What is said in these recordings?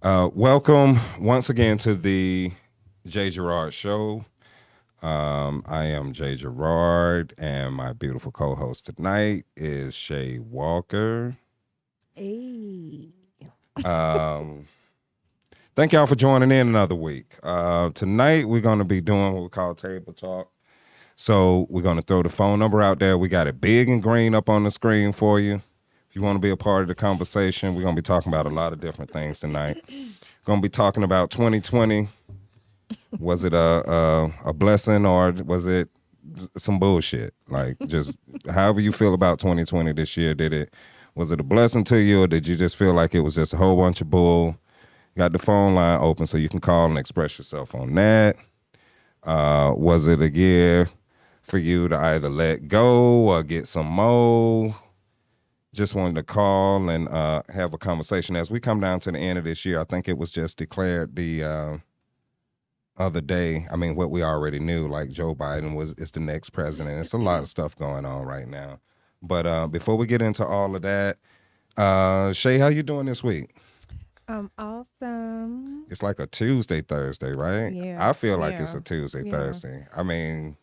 Welcome once again to the Gerrard Show. I am Gerrard, and my beautiful co-host tonight is Shay Walker. Hey. Um, Thank y'all for joining in another week. Tonight we're going to be doing what we call table talk. So we're going to throw the phone number out there. We got it big and green up on the screen for you. If you want to be a part of the conversation, we're going to be talking about a lot of different things tonight. Going to be talking about 2020. Was it a blessing or was it some bullshit? Like, just however you feel about 2020 this year, was it a blessing to you, or did you just feel like it was just a whole bunch of bull? Got the phone line open so you can call and express yourself on that. Was it a year for you to either let go or get some more? Just wanted to call and have a conversation. As we come down to the end of this year, I think it was just declared the other day. I mean, what we already knew, like Joe Biden is the next president. It's a lot of stuff going on right now. But before we get into all of that, Shay, how you doing this week? Awesome. It's like a Tuesday, Thursday, right? Yeah. I feel like it's Yeah. a Tuesday, Yeah. Thursday. I mean,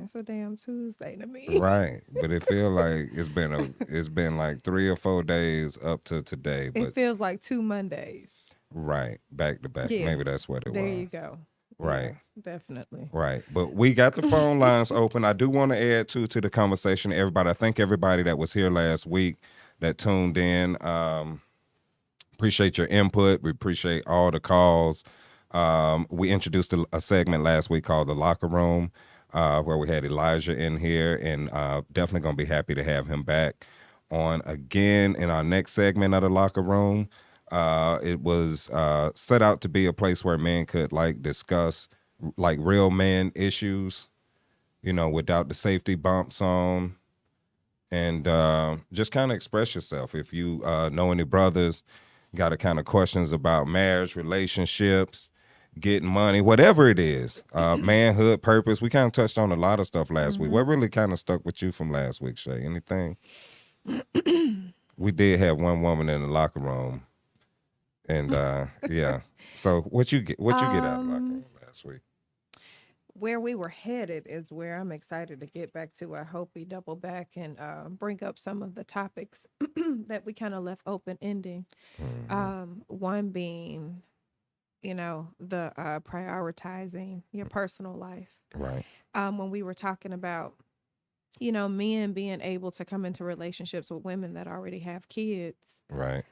It's a damn Tuesday to me. right, but it feel like it's been like 3 or 4 days up to today, It but feels like 2 Mondays. right, back to back. Yes. Maybe that's what it There was. you go. Right. Yeah, definitely. Right. But we got the phone lines open. I do want to add to the conversation, everybody. I thank everybody that was here last week that tuned in. Appreciate your input. We appreciate all the calls. We introduced a segment last week called The Locker Room, where we had Elijah in here, and definitely going to be happy to have him back on again in our next segment of The Locker Room. It was set out to be a place where men could like discuss like real man issues, without the safety bumps on, and just kind of express yourself. If you know any brothers, got a kind of questions about marriage, relationships, getting money, whatever it is, manhood, purpose. We kind of touched on a lot of stuff last week. What really kind of stuck with you from last week, Shay? Anything? We did have one woman in the locker room, and yeah. So what you get? What you get out of the locker room Um, last week? where we were headed is where I'm excited to get back to. I hope we double back and bring up some of the topics that we kind of left open ending. Hmm. One being, the prioritizing your personal life. Right. When we were talking about, men being able to come into relationships with women that already have kids, Right.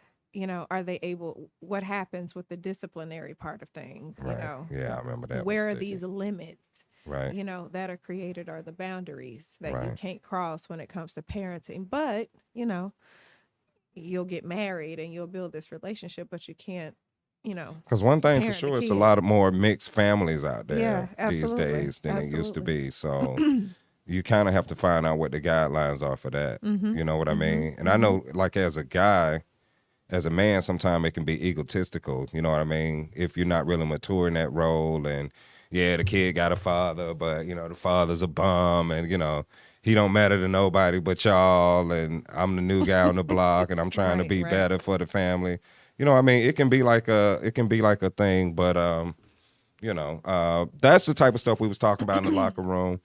are they able, what happens with the disciplinary part of things, Right. Yeah, I remember that was where are sticky. these limits, Right. that are created, are the boundaries that you Right. can't cross when it comes to parenting. But, you'll get married and you'll build this relationship, but you can't, you know, Because one thing for parent the sure, it's a kid. lot of more mixed families out Yeah, there these absolutely. days than it used to Absolutely. be. So you kind of have to find out what the guidelines are for that. Mhm. You know what I Mhm. mean? And I Mhm. know, like, as a guy, as a man, sometimes it can be egotistical. You know what I mean? If you're not really mature in that role, and yeah, the kid got a father, but the father's a bum, and he don't matter to nobody but y'all, and I'm the new guy on the block, and I'm trying to Right, be right. better for the family. You know what I mean? It can be like a thing, but that's the type of stuff we was talking about in the locker room.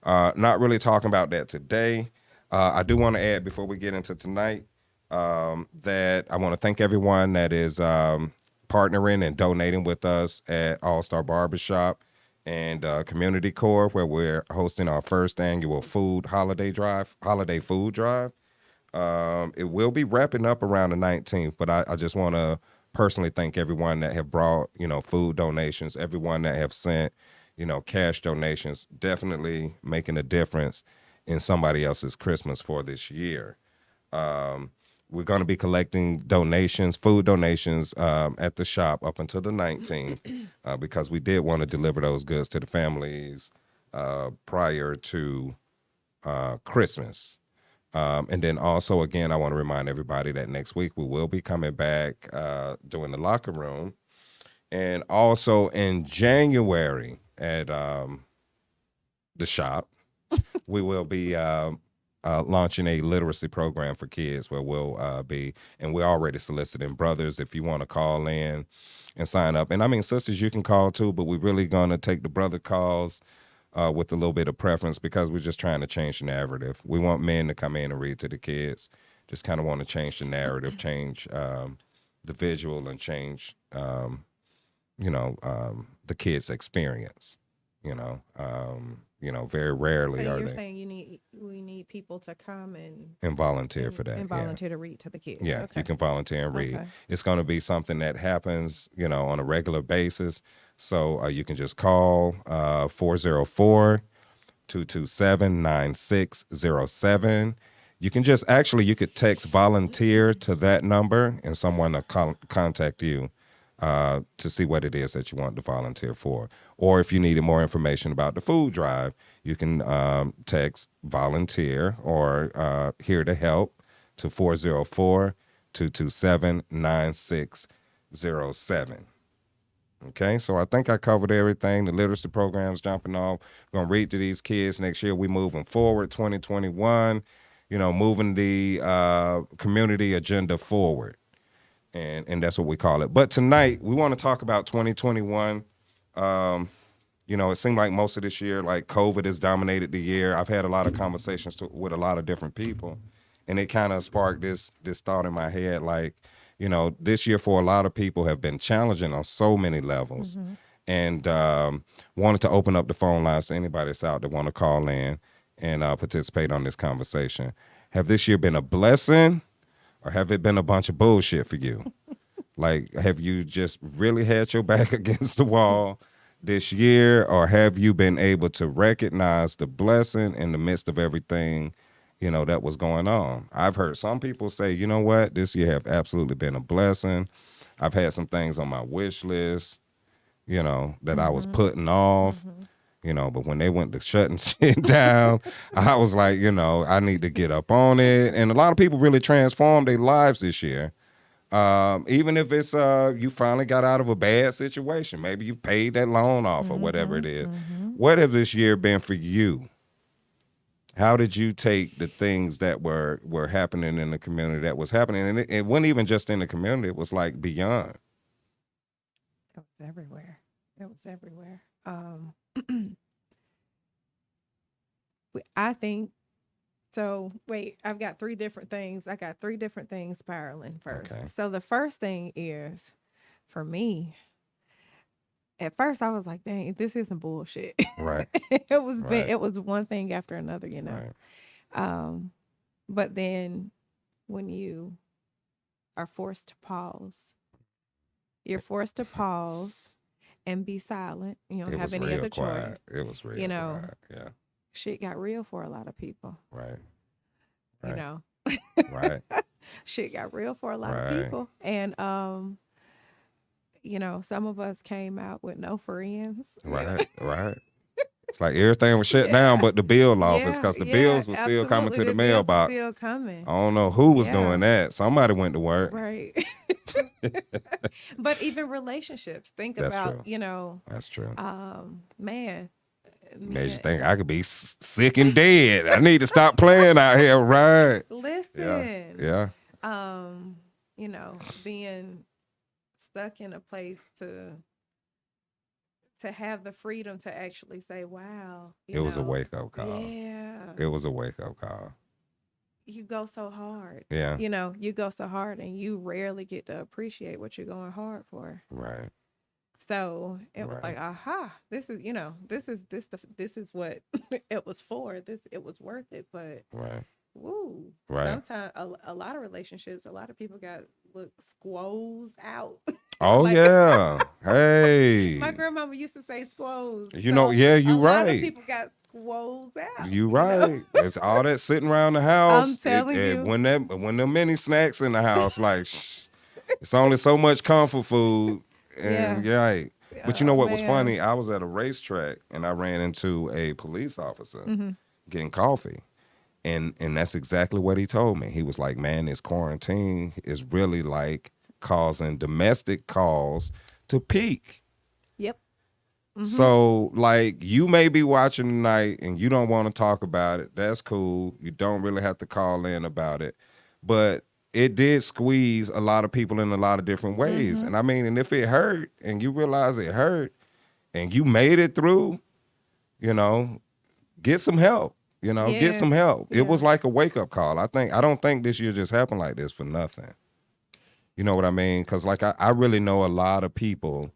Not really talking about that today. I do want to add before we get into tonight that I want to thank everyone that is partnering and donating with us at All Star Barbershop and Community Corps, where we're hosting our first annual holiday food drive. It will be wrapping up around the 19th, but I just want to personally thank everyone that have brought, food donations, everyone that have sent, cash donations, definitely making a difference in somebody else's Christmas for this year. Um, we're going to be collecting donations, food donations, at the shop up until the 19th, because we did want to deliver those goods to the families prior to Christmas. And then also, again, I want to remind everybody that next week we will be coming back doing the locker room. And also in January at the shop, we will be launching a literacy program for kids where and we're already soliciting brothers if you want to call in and sign up. And I mean, sisters, you can call too, but we're really going to take the brother calls with a little bit of preference because we're just trying to change the narrative. We want men to come in and read to the kids. Just kind of want to change the narrative, change the visual, and change, the kids' experience. Very rarely So are you're they saying we need people to come and volunteer for that. and Yeah. volunteer to read to the kids. Yeah, Okay. you can volunteer and read. Okay. It's going to be something that happens, on a regular basis. So you can just call 404-227-9607. You can you could text volunteer to that number and someone will contact you to see what it is that you want to volunteer for. Or if you needed more information about the food drive, you can text volunteer or here to help to 404-227-9607. Okay, so I think I covered everything. The literacy program's jumping off. We're going to read to these kids next year. We're moving forward, 2021, moving the community agenda forward. And that's what we call it. But tonight, we want to talk about 2021. It seemed like most of this year, like COVID has dominated the year. I've had a lot of conversations with a lot of different people. And it kind of sparked this thought in my head, like, this year for a lot of people have been challenging on so many levels. Mm-hmm. And wanted to open up the phone lines to anybody that's out that want to call in and participate on this conversation. Have this year been a blessing or have it been a bunch of bullshit for you? Like, have you just really had your back against the wall this year, or have you been able to recognize the blessing in the midst of everything that was going on? I've heard some people say, you know what, this year have absolutely been a blessing. I've had some things on my wish list, that I was putting off, but when they went to shutting shit down, I was like, I need to get up on it. And a lot of people really transformed their lives this year. Even if it's you finally got out of a bad situation, maybe you paid that loan off or whatever it is. What has this year been for you? How did you take the things that were happening in the community that was happening? And it wasn't even just in the community. It was like beyond. It was everywhere. It was everywhere. I think, so wait, I've got three different things. I got three different things spiraling first. Okay. So the first thing is, for me, at first I was like, dang, this isn't bullshit. Right. It was one thing after another, Right. But then when you are forced to pause, you're forced to pause and be silent. You don't have any other choice. It was real quiet. Yeah. Shit got real for a lot of people. Right. Right. Shit got real for a lot of people. And some of us came out with no friends. Right. It's like everything was shut down but the bill office, because the bills were still coming to the mailbox. Still coming. I don't know who was doing that. Somebody went to work. Right. But even relationships, That's about, true. That's true. Man. Made you think I could be sick and dead. I need to stop playing out here, right? Listen. Yeah. Being stuck in a place to have the freedom to actually say, wow. It was a wake-up call. Yeah. It was a wake-up call. You go so hard. Yeah. You go so hard and you rarely get to appreciate what you're going hard for. Right. So it was like, aha, this is what it was for. It was worth it. But woo. Right. Sometimes a lot of relationships, a lot of people got squoze out. Oh yeah. Hey. My grandmama used to say squoze. You right. A lot of people got squoze out. You right. It's all that sitting around the house. I'm telling you. When the many snacks in the house, like it's only so much comfort food. And right. But you know what was funny? I was at a racetrack and I ran into a police officer getting coffee. And that's exactly what he told me. He was like, man, this quarantine is really like causing domestic calls to peak. Yep. So, like, you may be watching tonight and you don't want to talk about it. That's cool. You don't really have to call in about it. But it did squeeze a lot of people in a lot of different ways. And I mean, and if it hurt and you realize it hurt and you made it through, you know, get some help. You know, get some help. It was like a wake-up call. I don't think this year just happened like this for nothing. You know what I mean? Because, like, I really know a lot of people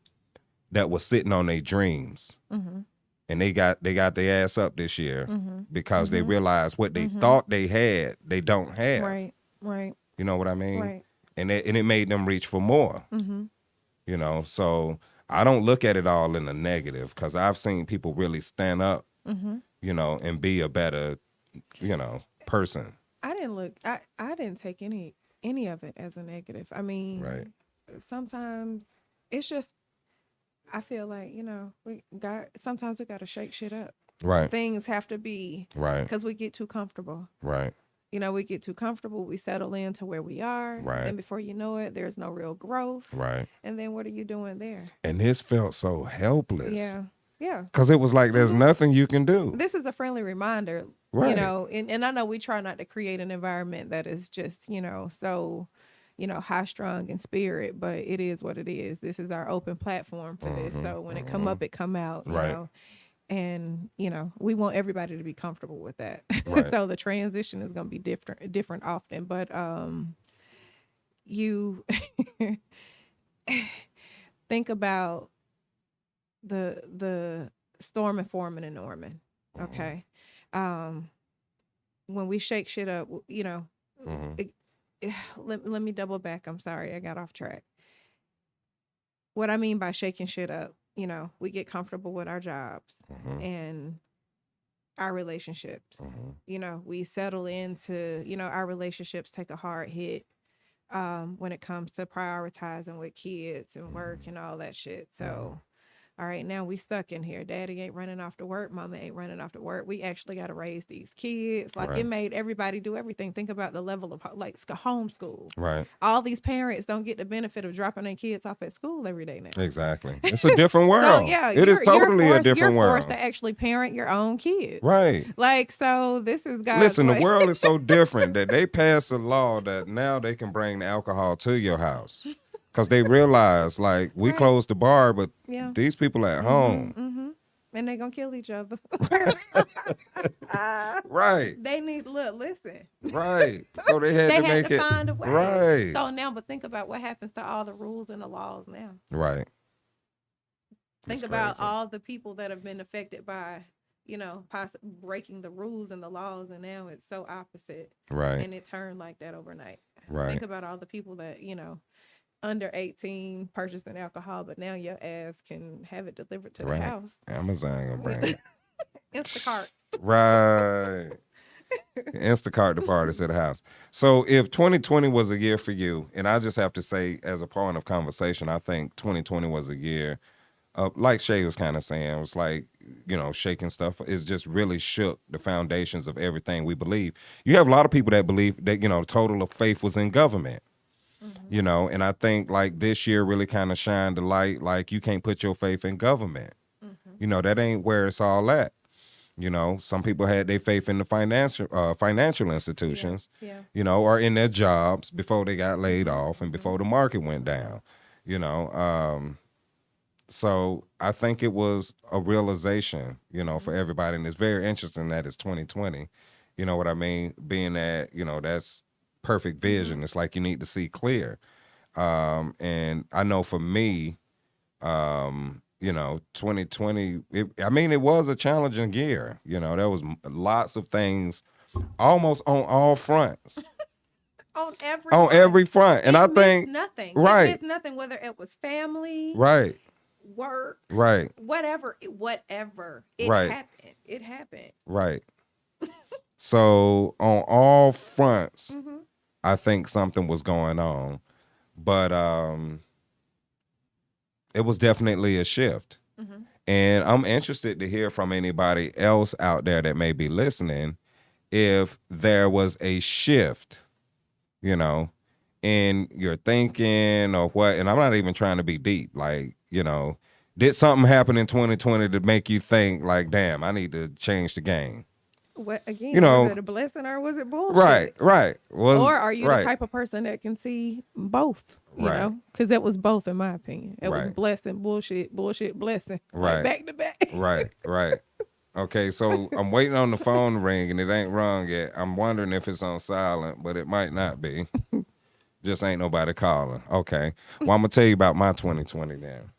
that was sitting on their dreams. And they got their ass up this year because they realized what they thought they had, they don't have. Right. You know what I mean? Right. And it made them reach for more. You know, so I don't look at it all in a negative because I've seen people really stand up, you know, and be a better, you know, person. I didn't take any of it as a negative. I mean, sometimes it's just, I feel like, you know, sometimes we got to shake shit up. Right. Things have to be, right, because we get too comfortable. Right. You know, we get too comfortable. We settle into where we are. Right. And before you know it, there's no real growth. Right. And then what are you doing there? And this felt so helpless. Yeah. Because it was like there's nothing you can do. This is a friendly reminder, you know, and I know we try not to create an environment that is just, you know, so, you know, high strung in spirit, but it is what it is. This is our open platform for this. So when it come up, it come out, you know. And, you know, we want everybody to be comfortable with that. So the transition is going to be different often. But you think about the Storm and Foreman and Norman. Okay. When we shake shit up, you know, let me double back. I'm sorry, I got off track. What I mean by shaking shit up, you know, we get comfortable with our jobs and our relationships. You know, we settle into, you know, our relationships take a hard hit when it comes to prioritizing with kids and work and all that shit. So, all right, now we stuck in here. Daddy ain't running off to work. Mama ain't running off to work. We actually got to raise these kids. Like, it made everybody do everything. Think about the level of, like, homeschool. Right. All these parents don't get the benefit of dropping their kids off at school every day now. Exactly. It's a different world. So, yeah, it is totally a different world. You're forced to actually parent your own kids. Right. Like, so this is God's Listen, way. the world is so different that they pass a law that now they can bring the alcohol to your house. Because they realize, like, we closed the bar, but these people at home. And they're going to kill each other. Right. They need, listen. Right. So they had to make it. Find a way. Right. So now, but think about what happens to all the rules and the laws now. Right. Think about all the people that have been affected by, you know, breaking the rules and the laws, and now it's so opposite. Right. And it turned like that overnight. Right. Think about all the people that, you know, under 18 purchasing alcohol, but now your ass can have it delivered to the house. Amazon gonna bring it. Instacart. Right. Instacart the parties to the house. So if 2020 was a year for you, and I just have to say as a point of conversation, I think 2020 was a year, like Shay was kind of saying, it was like, you know, shaking stuff. It's just really shook the foundations of everything we believe. You have a lot of people that believe that, you know, the total of faith was in government. You know, and I think like this year really kind of shined the light, like you can't put your faith in government. You know, that ain't where it's all at. You know, some people had their faith in the financial institutions, you know, or in their jobs before they got laid off and before the market went down, you know. So I think it was a realization, you know, for everybody. And it's very interesting that it's 2020, you know what I mean? Being that, you know, that's perfect vision. It's like you need to see clear. And I know for me, you know, 2020, it was a challenging year. You know, there was lots of things almost on all fronts. on every front. And I think nothing. Right. It missed nothing, whether it was family, right, work, right, whatever. It right. happened. It happened. Right. So on all fronts, I think something was going on, but it was definitely a shift. And I'm interested to hear from anybody else out there that may be listening, if there was a shift, you know, in your thinking or what. And I'm not even trying to be deep, like, you know, Did something happen in 2020 to make you think like, damn, I need to change the game? What again? You know, was it a blessing or was it bullshit? Right. Or are you the type of person that can see both? You Right. know, because it was both, in my opinion. It was Right. blessing, bullshit, blessing, Right. like back to back. Right. Okay, so I'm waiting on the phone to ring and it ain't rung yet. I'm wondering if it's on silent, but it might not be. Just ain't nobody calling. Okay. Well, I'm gonna tell you about my 2020 then.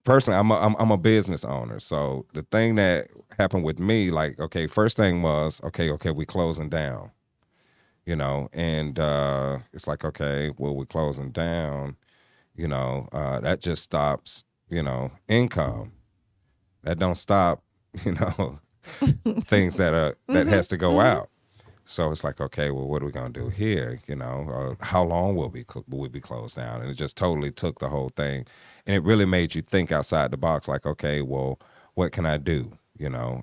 Personally, I'm a business owner. So the thing that happened with me, like, okay, first thing was, okay, we closing down. You know, and it's like, okay, well, we're closing down. You know, that just stops, you know, income. That don't stop, you know, things that has to go out. So it's like, okay, well, what are we gonna do here? You know, how long will we be closed down? And it just totally took the whole thing, and it really made you think outside the box. Like, okay, well, what can I do? You know,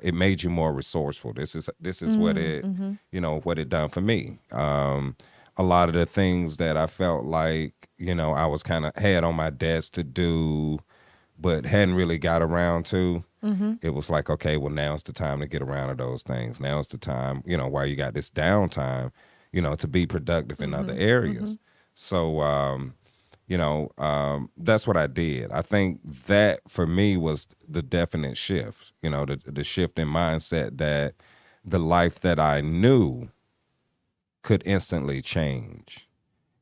it made you more resourceful. This is what it, you know, what it done for me. A lot of the things that I felt like, you know, I was kind of had on my desk to do, but hadn't really got around to. It was like, okay, well, now's the time to get around to those things. Now's the time, you know, while you got this downtime, you know, to be productive in other areas. So, you know, that's what I did. I think that for me was the definite shift, you know, the shift in mindset that the life that I knew could instantly change.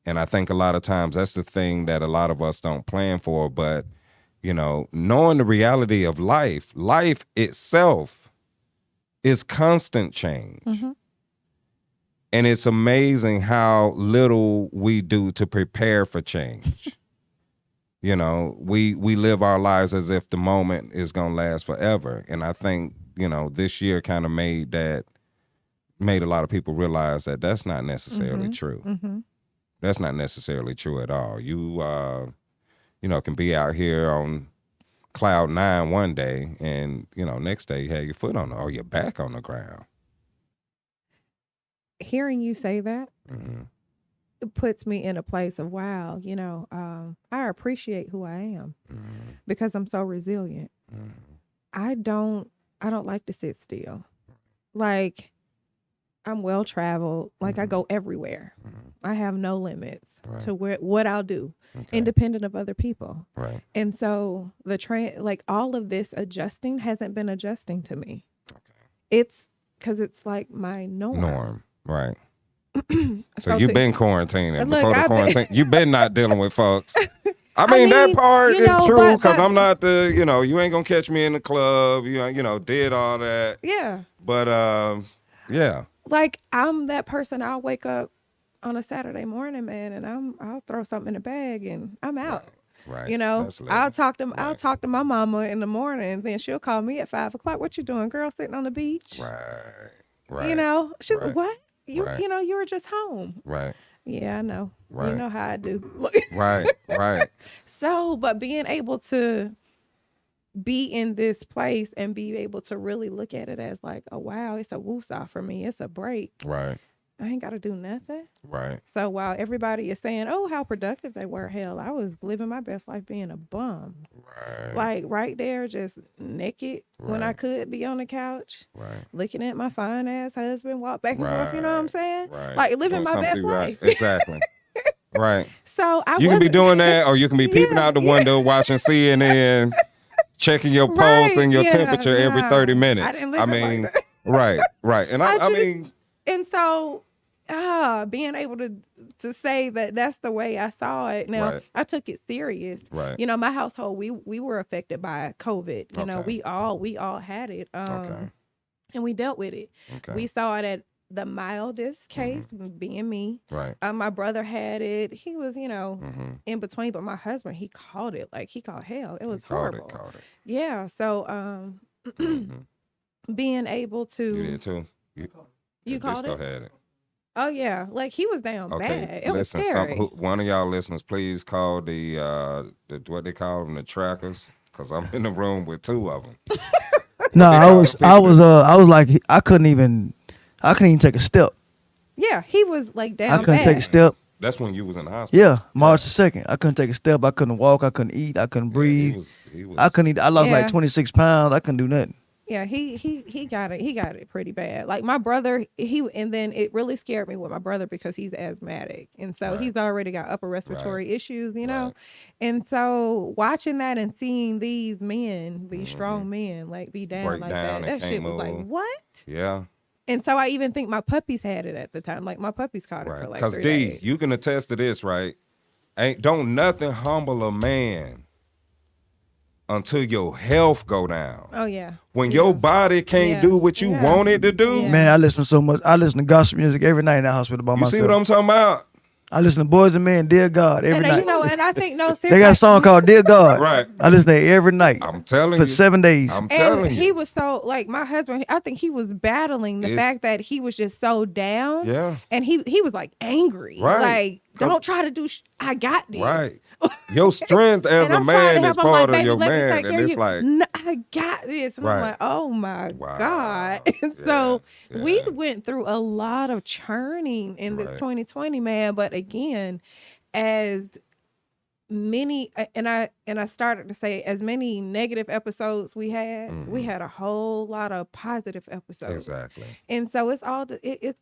And I think a lot of times that's the thing that a lot of us don't plan for, but you know, knowing the reality of life itself is constant change. And it's amazing how little we do to prepare for change. You know, we live our lives as if the moment is going to last forever. And I think, you know, this year kind of made a lot of people realize that that's not necessarily true. That's not necessarily true at all. You know, can be out here on cloud 9 one day and, you know, next day you have your foot on or your back on the ground. Hearing you say that it puts me in a place of, wow, you know, I appreciate who I am because I'm so resilient. I don't like to sit still. Like, I'm well traveled. Like, I go everywhere. I have no limits to what I'll do, independent of other people. Right. And so like all of this adjusting hasn't been adjusting to me. It's because it's like my norm. Right. So you've been quarantining before the quarantine. You've been not dealing with folks. I mean, that part is true because I'm not you know, you ain't gonna catch me in the club. You know, did all that. Yeah. But yeah. Like, I'm that person. I'll wake up on a Saturday morning, man, and I'll throw something in the bag and I'm out. Right. You know, I'll talk to my mama in the morning, and then she'll call me at 5 o'clock. What you doing, girl? Sitting on the beach. Right. You know, she's what? You Right. you know, you were just home. Right. Yeah, I know. Right. You know how I do. Right. So, but being able to be in this place and be able to really look at it as like, oh wow, it's a woosah for me. It's a break. Right. I ain't got to do nothing. Right. So while everybody is saying, oh, how productive they were, hell, I was living my best life being a bum. Right. Like right there, just naked when I could be on the couch, looking at my fine ass husband walk back and forth. You know what I'm saying? Right. Like living my best life. Exactly. Right. So you can be doing that, or you can be peeping out the window, watching CNN, checking your pulse and your temperature every 30 minutes. I mean, right. And I mean, and so being able to say that that's the way I saw it. Now I took it serious. Right. You know, my household, we were affected by COVID. You know, we all had it. And we dealt with it. We saw it at the mildest case, being me. Right. My brother had it. He was, you know, in between, but my husband, he caught it. Like, he caught hell. It was horrible. Caught it. Yeah. So being able to. You did too. You called DISCO it? had it. Oh yeah, like he was down bad. It was scary. One of y'all listeners, please call the what they call them, the trackers, because I'm in the room with 2 of them. No, I was like, I couldn't even take a step. Yeah, he was like down. I couldn't bad. take a step. That's when you was in the hospital. Yeah, March the 2nd. I couldn't take a step. I couldn't walk. I couldn't eat. I couldn't breathe. He was, I couldn't eat. I lost like Yeah. 26 pounds. I couldn't do nothing. Yeah, he got it. He got it pretty bad. Like my brother, and then it really scared me with my brother because he's asthmatic, and so Right. he's already got upper respiratory issues, you know. Right. And so watching that and seeing these men, these strong men, like be down Break like down that and shit can't was like move. what? Yeah. And so I even think my puppies had it at the time. Like my puppies caught it Right. for like Because 3 D, days. you can attest to this, right? Don't nothing humble a man until your health go down. Oh yeah. When your body can't Yeah. do what you Yeah. want it to do, Yeah. Man, I listen so much. I listen to gospel music every night in the hospital by you myself. see what I'm talking about? I listen to Boys and Men, Dear God, every And night. you know, and I think no, seriously, They got a song called Dear God. Right. I listen to it every night I'm telling for you. 7 days. I'm And telling he you. was so like my husband. I think he was battling the It's- fact that he was just so down. Yeah. And he was like angry. Right. Like, don't try to do. I got this. Right. Your strength as And a I'm trying to man is help him, part like, of your baby, let me man. take And care of it's you. like, No, I got this. And I'm Right. like, oh my Wow. God. And Yeah. so we Yeah. went through a lot of churning in this Right. 2020, man. But again, as many and I started to say as many negative episodes we had a whole lot of positive episodes. Exactly. And so it's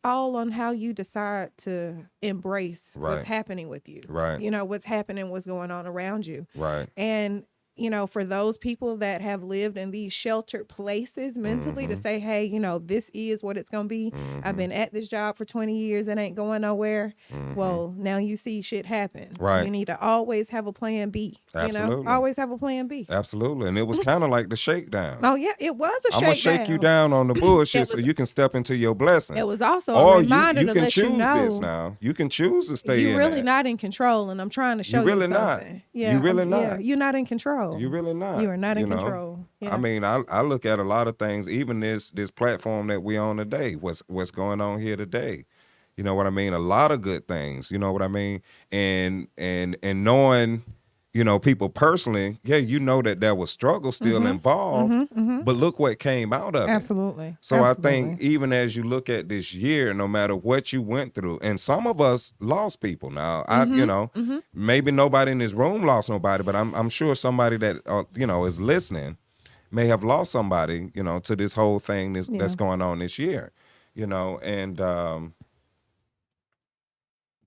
all on how you decide to embrace Right. what's happening with you. Right. You know, what's happening, what's going on around you. Right. And you know, for those people that have lived in these sheltered places mentally to say, hey, you know, this is what it's going to be. I've been at this job for 20 years. It ain't going nowhere. Well, now you see shit happen. Right. You need to always have a plan B. Absolutely. You know, always have a plan B. Absolutely. And it was kind of like the shakedown. Oh, yeah, it was a I'm shakedown. going to shake you down on the bullshit so was- you can step into your blessing. It was also Or a reminder you to can let choose you know this now. You can choose to stay in you're really that. not in control, and I'm trying to show really you not. something. You really Yeah, not. you're not in control. You're really not. You are not in you know? control. Yeah. I mean, I look at a lot of things, even this platform that we on today, what's going on here today. You know what I mean? A lot of good things, you know what I mean? And knowing, you know, people personally, yeah, you know that there was struggle still involved, but look what came out of it. Absolutely. So Absolutely. I think even as you look at this year, no matter what you went through, and some of us lost people. Now, you know, maybe nobody in this room lost nobody, but I'm sure somebody that you know is listening may have lost somebody, you know, to this whole thing that's going on this year, you know, and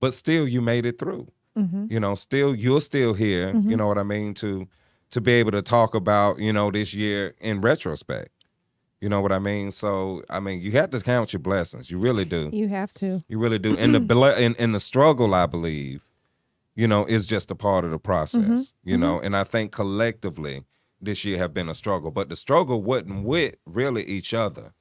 but still you made it through. You know, still you're still here. You know what I mean, to be able to talk about, you know, this year in retrospect. You know what I mean? So I mean, you have to count your blessings. You really do. You have to. You really do. And the struggle, I believe, you know, is just a part of the process. You know, and I think collectively this year have been a struggle, but the struggle wasn't with really each other.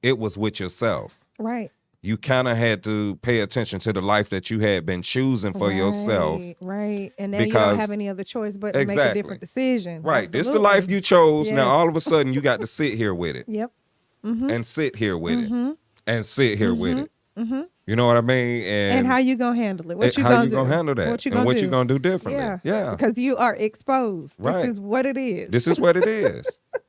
It was with yourself. Right. You kind of had to pay attention to the life that you had been choosing for yourself. Right. And now you Because- don't have any other choice but to make a Exactly. different decision. Right. This the Absolutely. life you chose. Yes. Now all of a sudden you got to sit here with it Yep. and sit here with it and sit here with it. You know what I mean? And how you gonna handle it? What you how gonna you do? gonna handle that? What you and gonna what do? you gonna do differently? Yeah. Because you are exposed. Right. This is what it is. This is what it is.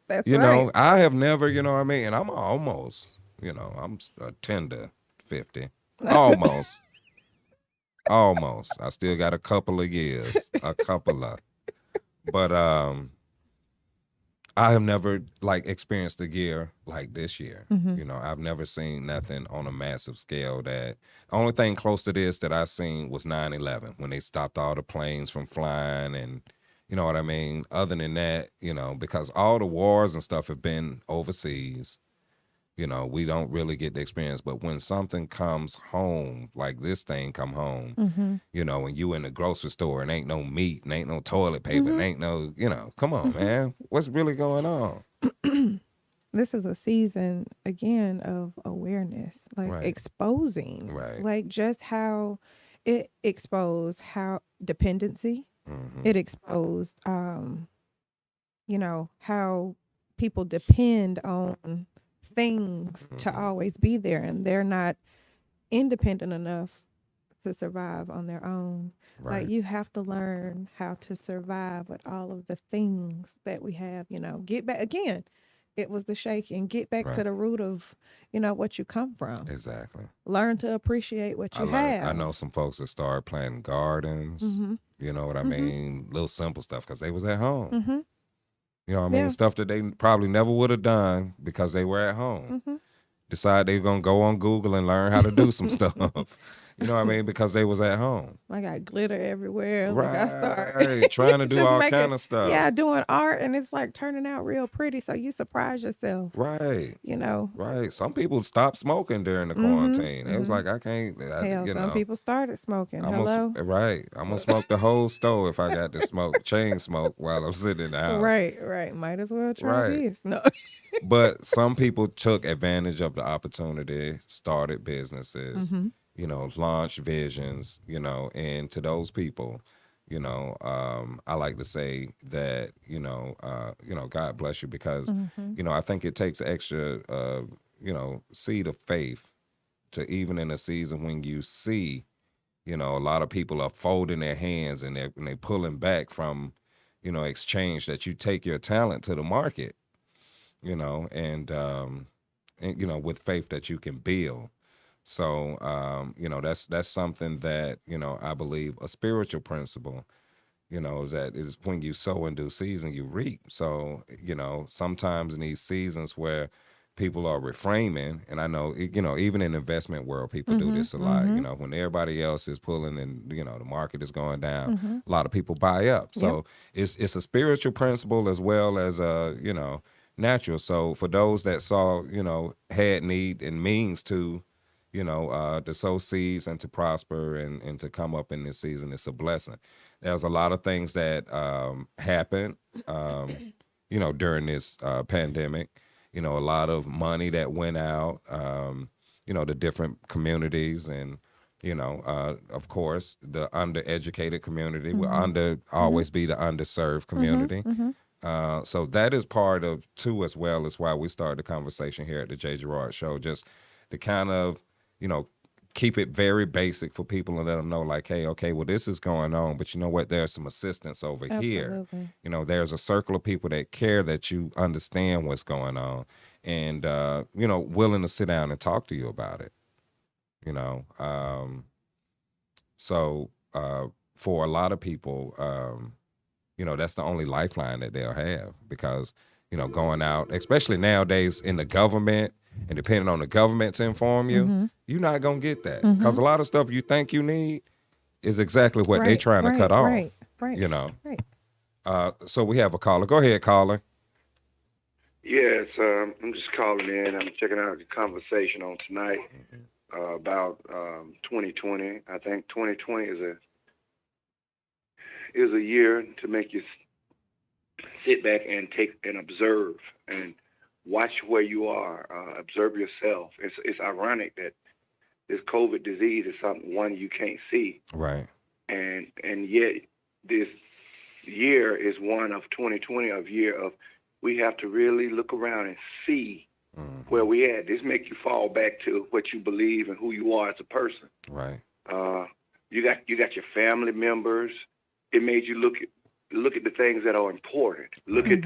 That's You right. know, I have never, you know what I mean? And I'm almost, you know, I'm a 10 to 50. Almost. Almost. I still got a couple of years. But I have never like experienced a year like this year. You know, I've never seen nothing on a massive scale. That only thing close to this that I seen was 9/11 when they stopped all the planes from flying, and you know what I mean? Other than that, you know, because all the wars and stuff have been overseas, you know, we don't really get the experience. But when something comes home, like this thing come home, you know, when you in the grocery store and ain't no meat and ain't no toilet paper and ain't no, you know, come on, man. What's really going on? This is a season again of awareness, like Right. exposing, Right. like just how it exposed how dependency. It exposed, you know, how people depend on things to always be there, and they're not independent enough to survive on their own. Right. Like you have to learn how to survive with all of the things that we have, you know. Get back again. it was the shaking. Get back to Right. the root of, what you come from. Exactly. Learn to appreciate what you I have. know some folks that started planting gardens. Mm-hmm. You know what I Mm-hmm. mean? Little simple stuff because they was at home. Mm-hmm. You know what I mean? Yeah. Stuff that they probably never would have done because they were at home. Mm-hmm. Decide they were gonna go on Google and learn how to do some stuff. You know what I mean? Because they was at home. I got glitter everywhere. Like I start Right. Trying to do just all making, kind of stuff. yeah, doing art, and it's like turning out real pretty. So you surprise yourself. Right. Right. Some people stopped smoking during the quarantine. It was like, I can't, Hell, you some know. people started smoking. I'm Hello? Right. I'm gonna smoke the whole stove if I got to smoke chain smoke while I'm sitting in the house. Right. Might as well try Right. this. No. But some people took advantage of the opportunity, started businesses, Mm-hmm. launched visions, and to those people, I like to say that, God bless you because, Mm-hmm. I think it takes extra, seed of faith to even in a season when you see, a lot of people are folding their hands and they're pulling back from, exchange that you take your talent to the market, and with faith that you can build. So, that's something that, I believe a spiritual principle, is that is when you sow in due season, you reap. So, sometimes in these seasons where people are reframing, and I know, even in the investment world, people do this a lot, when everybody else is pulling and, the market is going down, a lot of people buy up. So it's a spiritual principle as well as natural. So for those that saw, had need and means to sow seeds and to prosper and to come up in this season, it's a blessing. There's a lot of things that happened, during this pandemic. A lot of money that went out, the different communities and, of course, the undereducated community will always be the underserved community. So that is part of too, as well as why we started the conversation here at the J. Gerrard Show, just to kind of, keep it very basic for people and let them know like, hey, okay, well, this is going on, but you know what? There's some assistance over here. There's a circle of people that care that you understand what's going on and, willing to sit down and talk to you about it, So for a lot of people, that's the only lifeline that they'll have because, going out, especially nowadays in the government and depending on the government to inform you, you're not going to get that because a lot of stuff you think you need is exactly what they're trying to cut off, Right. So we have a caller. Go ahead, caller. Yes, I'm just calling in. I'm checking out the conversation on tonight about 2020. I think 2020 is a year to make you sit back and take and observe and watch where you are. Observe yourself. It's ironic that this COVID disease is something you can't see, right? And yet this year is one of 2020, a year of we have to really look around and see where we at. This make you fall back to what you believe and who you are as a person. Right. You got your family members. It made you look at the things that are important. Look at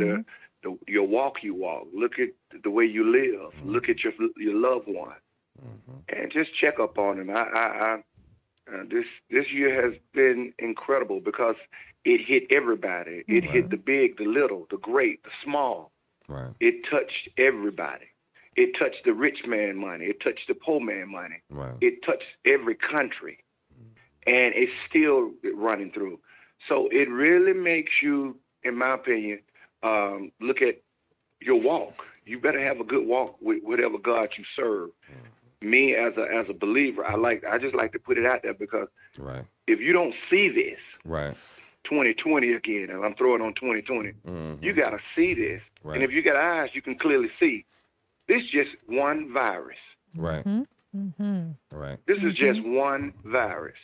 your walk you walk. Look at the way you live. Look at your loved one, and just check up on them. This year has been incredible because it hit everybody. It hit the big, the little, the great, the small. Right. It touched everybody. It touched the rich man money. It touched the poor man money. Right. It touched every country, and it's still running through. So it really makes you, in my opinion, look at your walk. You better have a good walk with whatever God you serve. Me as a believer, I just like to put it out there because if you don't see this, 2020 again, and I'm throwing on 2020, you got to see this. And if you got eyes, you can clearly see. This is just one virus. Right. This is just one virus.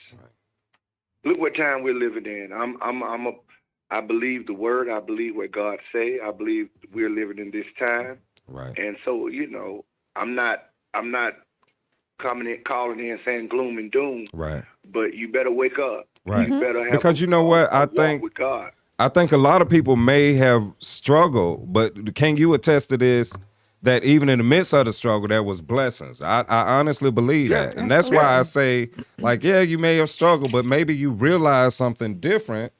Look what time we're living in. I believe the word. I believe what God say. I believe we're living in this time. Right. And so, I'm not calling in saying gloom and doom. Right. But you better wake up. Right. You better have because you know what? I think with God. I think a lot of people may have struggled, but can you attest to this? That even in the midst of the struggle, there was blessings. I honestly believe Yeah, that. And that's why I absolutely. say, like, yeah, you may have struggled, but maybe you realized something different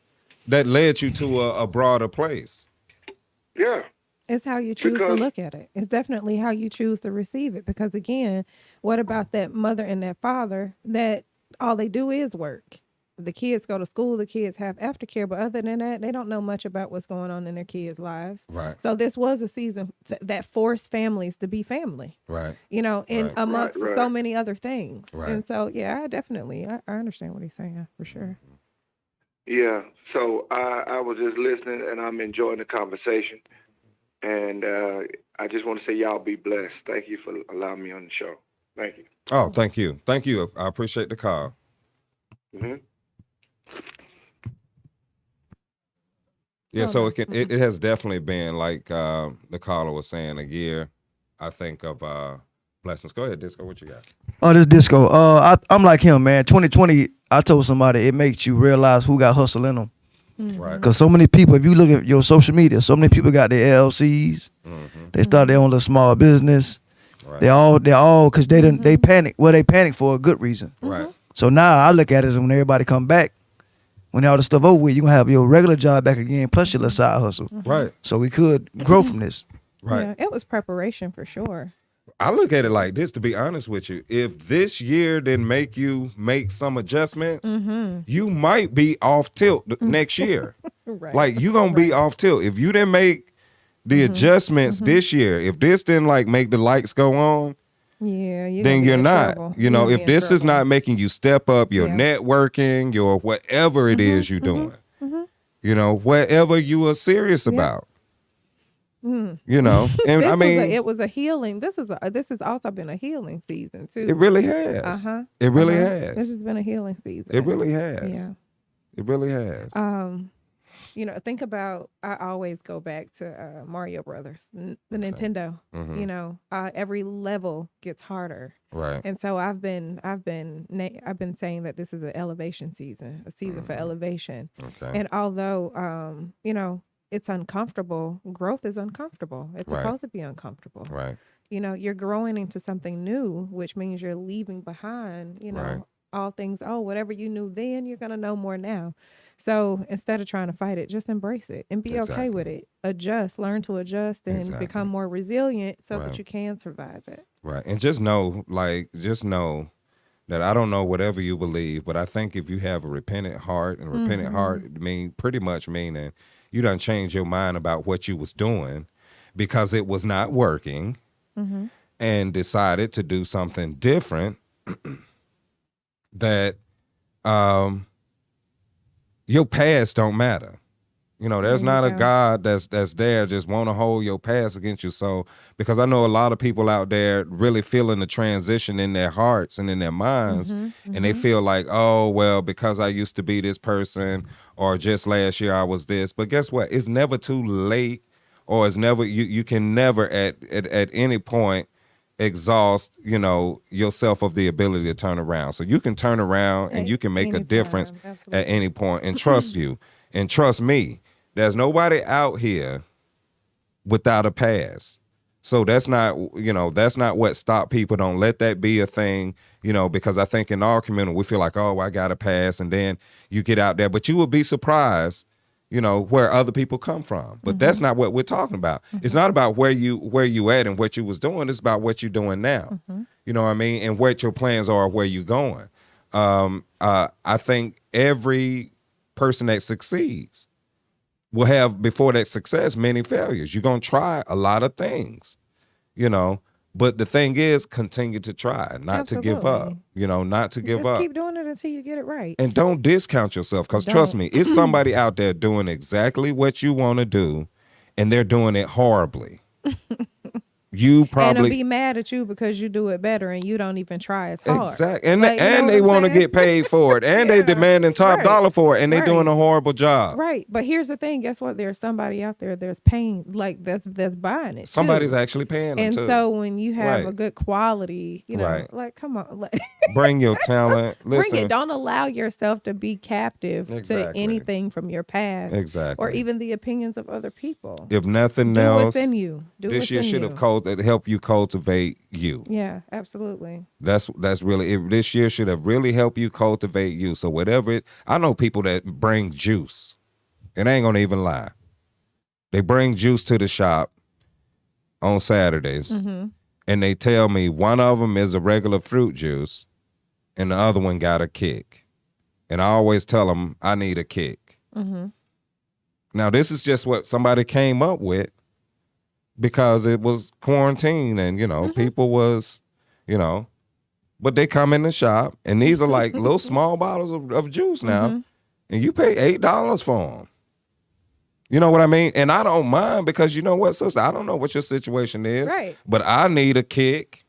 that led you to a broader place. Yeah. It's how you choose to Because look at it. It's definitely how you choose to receive it. Because again, what about that mother and that father that all they do is work? The kids go to school, the kids have aftercare, but other than that, they don't know much about what's going on in their kids' lives. Right. So this was a season that forced families to be family, Right. you know, and Right. amongst Right. so many other things. Right. And so, yeah, I understand what he's saying for sure. yeah, so I was just listening, and I'm enjoying the conversation. And I just want to say y'all be blessed. Thank you for allowing me on the show. Thank you. Oh, thank you. Thank you. I appreciate the call. Hmm. Yeah, Oh, so no. it has definitely been like the caller was saying, a year, I think, of blessings. Go ahead, Disco. What you got? Oh, this Disco. I'm like him, man. 2020, I told somebody it makes you realize who got hustle in them. Right. Because so many people, if you look at your social media, so many people got their LLCs. They started their own little small business. Right. They all, because they panic. Well, they panic for a good reason. Right. So now I look at it as when everybody come back, when all this stuff over with, you gonna have your regular job back again, plus your little side hustle. Right. So we could grow from this. Right. Yeah, it was preparation for sure. I look at it like this, to be honest with you. If this year didn't make you make some adjustments, you might be off tilt next year. Right. Like, you gonna be off tilt. If you didn't make the adjustments this year, if this didn't like make the lights go on, Yeah, then you're not. You know, if this is not making you step up your Yeah. networking, your whatever it is you're doing, you know, whatever you are serious about, you know, and I mean, it was a healing. This has also been a healing season too. it really has. Uh-huh. It really This has. has been a healing season. It really has. Yeah. It really has. You know, think about, I always go back to Mario Brothers, the Nintendo. You know, every level gets harder. Right. And so I've been saying that this is an elevation season, a season for elevation. Okay. And although you know, it's uncomfortable, growth is uncomfortable. It's Right. supposed to be uncomfortable. Right. You know, you're growing into something new, which means you're leaving behind, you know, Right. all things, whatever you knew then, you're going to know more now. So instead of trying to fight it, just embrace it and be okay with it. Adjust, learn to adjust, and become more resilient so that you can survive it. Right. And just know that I don't know whatever you believe, but I think if you have a repentant heart, and repentant heart pretty much meaning you done changed your mind about what you was doing because it was not working, and decided to do something different, that your past don't matter. You know, there's not a God that's there just want to hold your past against you. So, because I know a lot of people out there really feeling the transition in their hearts and in their minds, and they feel like, oh, well, because I used to be this person, or just last year I was this. But guess what? It's never too late, or it's never, you can never at any point exhaust, you know, yourself of the ability to turn around. So you can turn around and you can make a difference at any point. And trust you, and trust me, there's nobody out here without a past. So that's not what stopped people. Don't let that be a thing, you know, because I think in our community, we feel like, oh, I got a pass. And then you get out there, but you will be surprised, you know, where other people come from. But that's not what we're talking about. It's not about where you at and what you was doing. It's about what you're doing now. You know what I mean? And what your plans are, where you going. I think every person that succeeds will have, before that success, many failures. You're going to try a lot of things, you know, but the thing is, continue to try, not to give up, you know, not to give up. Keep doing it until you get it right. And don't discount yourself, because trust me, it's somebody out there doing exactly what you want to do, and they're doing it horribly. you And probably they'll be mad at you because you do it better and you don't even try as hard. exactly, and Like, you know and what they I'm want to saying? get paid for it, and they Yeah. demanding top Right. dollar for it, and they doing Right. a horrible job. Right. But here's the thing. Guess what? There's somebody out there that's paying, like that's buying it. Somebody's too. actually paying them And too. so when you have a Right. good quality, you know, Right. like come on, like, Bring your talent. Listen, bring it. Don't allow yourself to be captive to Exactly. anything from your past exactly. or even the opinions of other people. if nothing Do else, what's in you. Do this what's year in should you. have helped you cultivate you. Yeah, absolutely. That's really it. This year should have really helped you cultivate you. So whatever it, I know people that bring juice, and I ain't gonna even lie. They bring juice to the shop on Saturdays, Mm-hmm. and they tell me one of them is a regular fruit juice, and the other one got a kick. And I always tell them I need a kick. Mm-hmm. Now this is just what somebody came up with because it was quarantine, and people was, but they come in the shop, and these are like little small bottles of juice now, Mm-hmm. and you pay $8 for them. You know what I mean? And I don't mind because you know what, sister? I don't know what your situation is, Right. but I need a kick.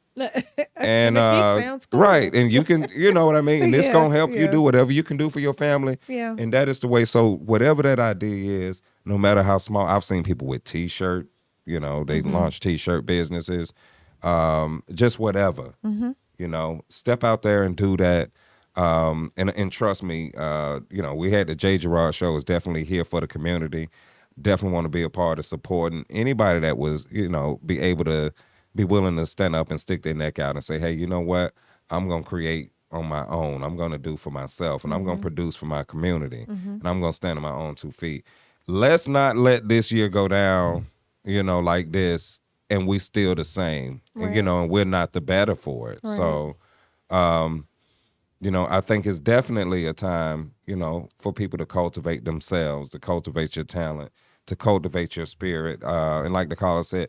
And the kick sounds cool. right, and you can, you know what I mean, and this Yeah, gonna help you yeah. do whatever you can do for your family, Yeah. and that is the way. So whatever that idea is, no matter how small, I've seen people with T-shirt, they Mm-hmm. launch T-shirt businesses, just whatever, Mm-hmm. step out there and do that, and trust me, we had the Gerrard show is definitely here for the community. Definitely want to be a part of supporting anybody that was, be able to be willing to stand up and stick their neck out and say, hey, you know what? I'm going to create on my own. I'm going to do for myself, and I'm going to produce for my community, and I'm going to stand on my own 2 feet. Let's not let this year go down, like this, and we still the same, Right. and we're not the better for it. Right. So, I think it's definitely a time, for people to cultivate themselves, to cultivate your talent, to cultivate your spirit. And like the caller said,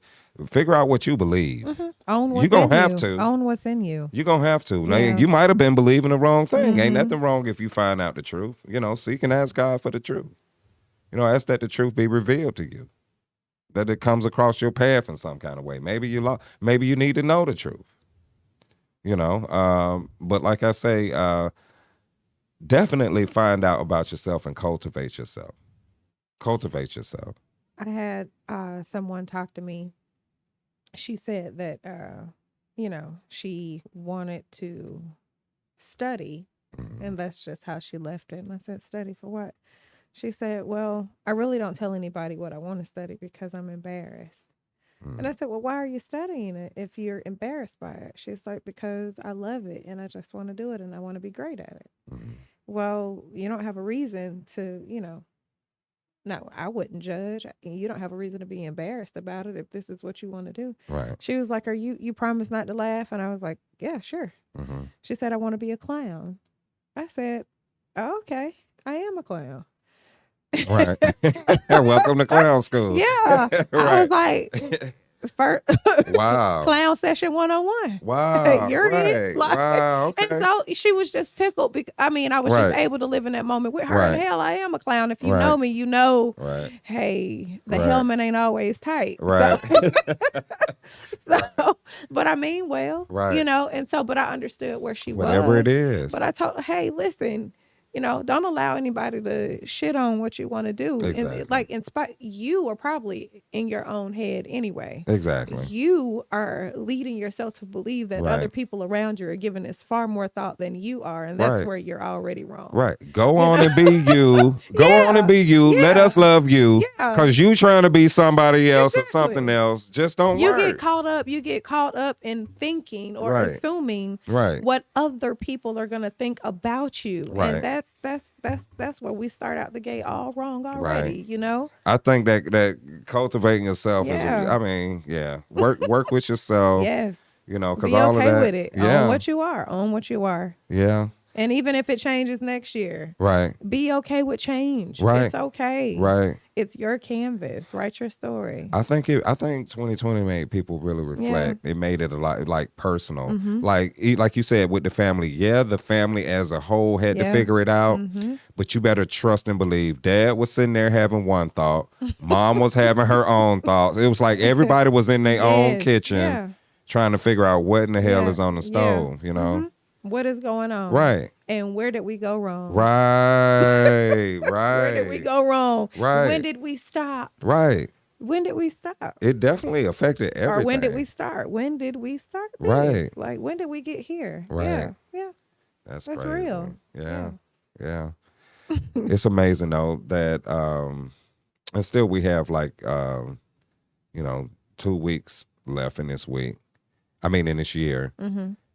figure out what you believe. Mm-hmm. Own what's You're going in to have you. to. Own what's in you. You're going to have to. Now, Yeah. you might have been believing the wrong thing. Ain't Mhm. nothing wrong if you find out the truth. Seek and ask God for the truth. Ask that the truth be revealed to you, that it comes across your path in some kind of way. Maybe you need to know the truth. But like I say, definitely find out about yourself and cultivate yourself. Cultivate yourself. I had someone talk to me. She said that she wanted to study, and that's just how she left it. And I said, study for what? She said, well, I really don't tell anybody what I want to study because I'm embarrassed. And I said, well, why are you studying it if you're embarrassed by it? She's like, because I love it and I just want to do it and I want to be great at it. Well, you don't have a reason to, no, I wouldn't judge. You don't have a reason to be embarrassed about it if this is what you want to do. Right. She was like, you promise not to laugh? And I was like, yeah, sure. She said, I want to be a clown. I said, oh, okay, I am a clown. Right. Welcome to clown school. Yeah. I Right. was like, first, Wow. clown session 101. Wow. You're in. Right. Like, Wow. Okay. And so she was just tickled. I was Right. just able to live in that moment with her. Right. And hell, I am a clown. If you Right. know me, you know, Right. hey, the Right. helmet ain't always tight. Right. So, but I mean, well, Right. and so, but I understood where she Whatever was. it is. But I told her, hey, listen, don't allow anybody to shit on what you want to do. Exactly. And like, you are probably in your own head anyway. Exactly. You are leading yourself to believe that Right. other people around you are giving this far more thought than you are. And that's Right. where you're already wrong. Right. Go on and be you. Go on and be you. Let Yeah. us love you. Yeah. Because you trying to be somebody else or something Exactly. else just don't You work. get caught up in thinking or Right. assuming Right. what other people are going to think about you. Right. And that's where we start out the gate all wrong already, Right. I think that cultivating yourself Yeah. is, work with yourself. Yes. Because Be all okay of that. with it. Yeah. Own what you are. Own what you are. Yeah. And even if it changes next year, Right. be okay with change. Right. It's okay. Right. It's your canvas. Write your story. I think 2020 made people really reflect. It made it a lot like personal. Like you said with the family. Yeah, the family as a whole had to figure it out. But you better trust and believe. Dad was sitting there having one thought. Mom was having her own thoughts. It was like everybody was in their own kitchen trying to figure out what in the hell is on the stove, you know? What is going on? Right. And where did we go wrong? Right. Right. Where did we go wrong? Right. When did we stop? Right. When did we stop? It definitely affected everything. Or when did we start? When did we start this? Right. Like, when did we get here? Right. Yeah. That's That's crazy. real. Yeah. It's amazing though that and still we have like 2 weeks left in this week. I mean in this year.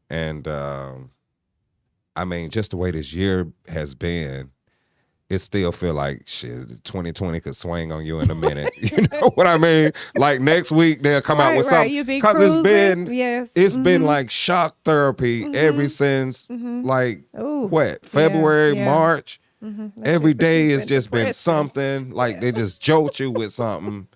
And I mean just the way this year has been, it still feel like shit 2020 could swing on you in a minute. You know what I mean? Like next week they'll come out with something because it's been like shock therapy ever since like February, March. Every day has just been something like they just jolt you with something,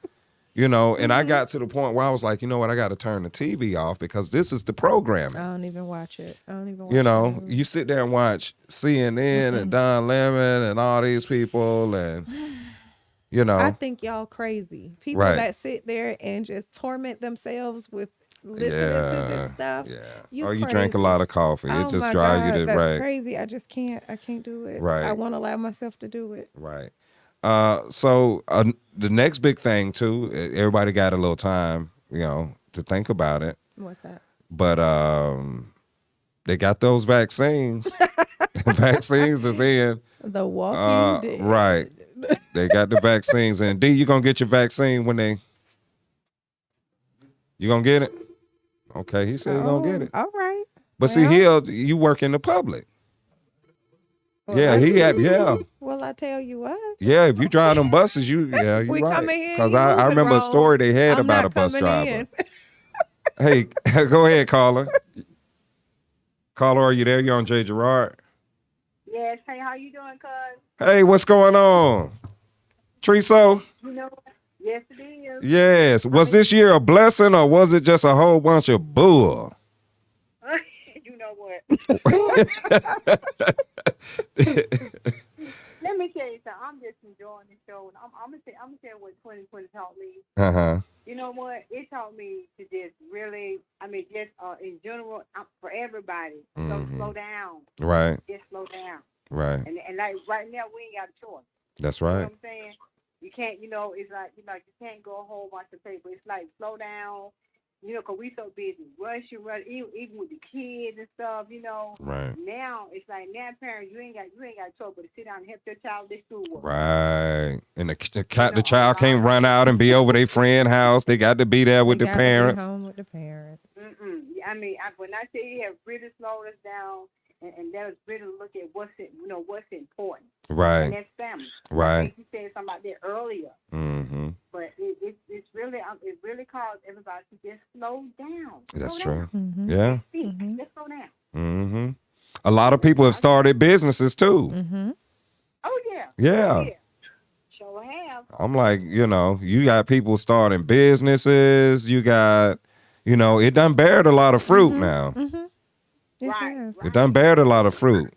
you know. And I got to the point where I was like, you know what, I got to turn the TV off because this is the programming. I don't even watch it. You know, you sit there and watch CNN and Don Lemon and all these people and, you know. I think y'all crazy. People that sit there and just torment themselves with listening to this stuff. Yeah. You drank a lot of coffee. It just drives you to that's crazy. I just can't. I can't do it. Right. I won't allow myself to do it. Right. So the next big thing too, everybody got a little time, you know, to think about it. What's that? But they got those vaccines. Vaccines is in. The Walking Dead. Right. They got the vaccines in. D, you gonna get your vaccine when you gonna get it? Okay, he said he gonna get it. All right. But see, you work in the public. Well, yeah. Well, I tell you what. Yeah, if you drive them buses, you right. Because I remember a story they had about a bus driver. Hey, go ahead, caller. Caller, are you there? You on J. Gerrard? Yes. Hey, how you doing, cuz? Hey, what's going on? Triso? You know what? Yes, it is. Yes. Was this year a blessing or was it just a whole bunch of bull? You know what? Let me tell you something. I'm just enjoying the show. And I'm gonna tell you what 2020 taught me. You know what? It taught me to just really, in general, for everybody, slow down. Right. Just slow down. Right. And like right now, we ain't got a choice. That's right. You know what I'm saying? You can't, it's like, you can't go a whole bunch of paper. It's like, slow down, because we so busy rushing, even with the kids and stuff, Right. Now, it's like, parents, you ain't got a choice but to sit down and help their child with their schoolwork. Right. And the child can't run out and be over their friend's house. They got to be there with the parents. Be home with the parents. When I say you have really slowed us down, and that was really look at what's important. Right. And that's family. Right. I think you said something about that earlier. But it's really it really caused everybody to just slow down. That's slow true. Down. Yeah. Just slow down. A lot of people have started businesses too. Oh yeah. Yeah. Sure have. I'm like, you got people starting businesses. You got, it done bared a lot of fruit now. Right. It done bared a lot of fruit.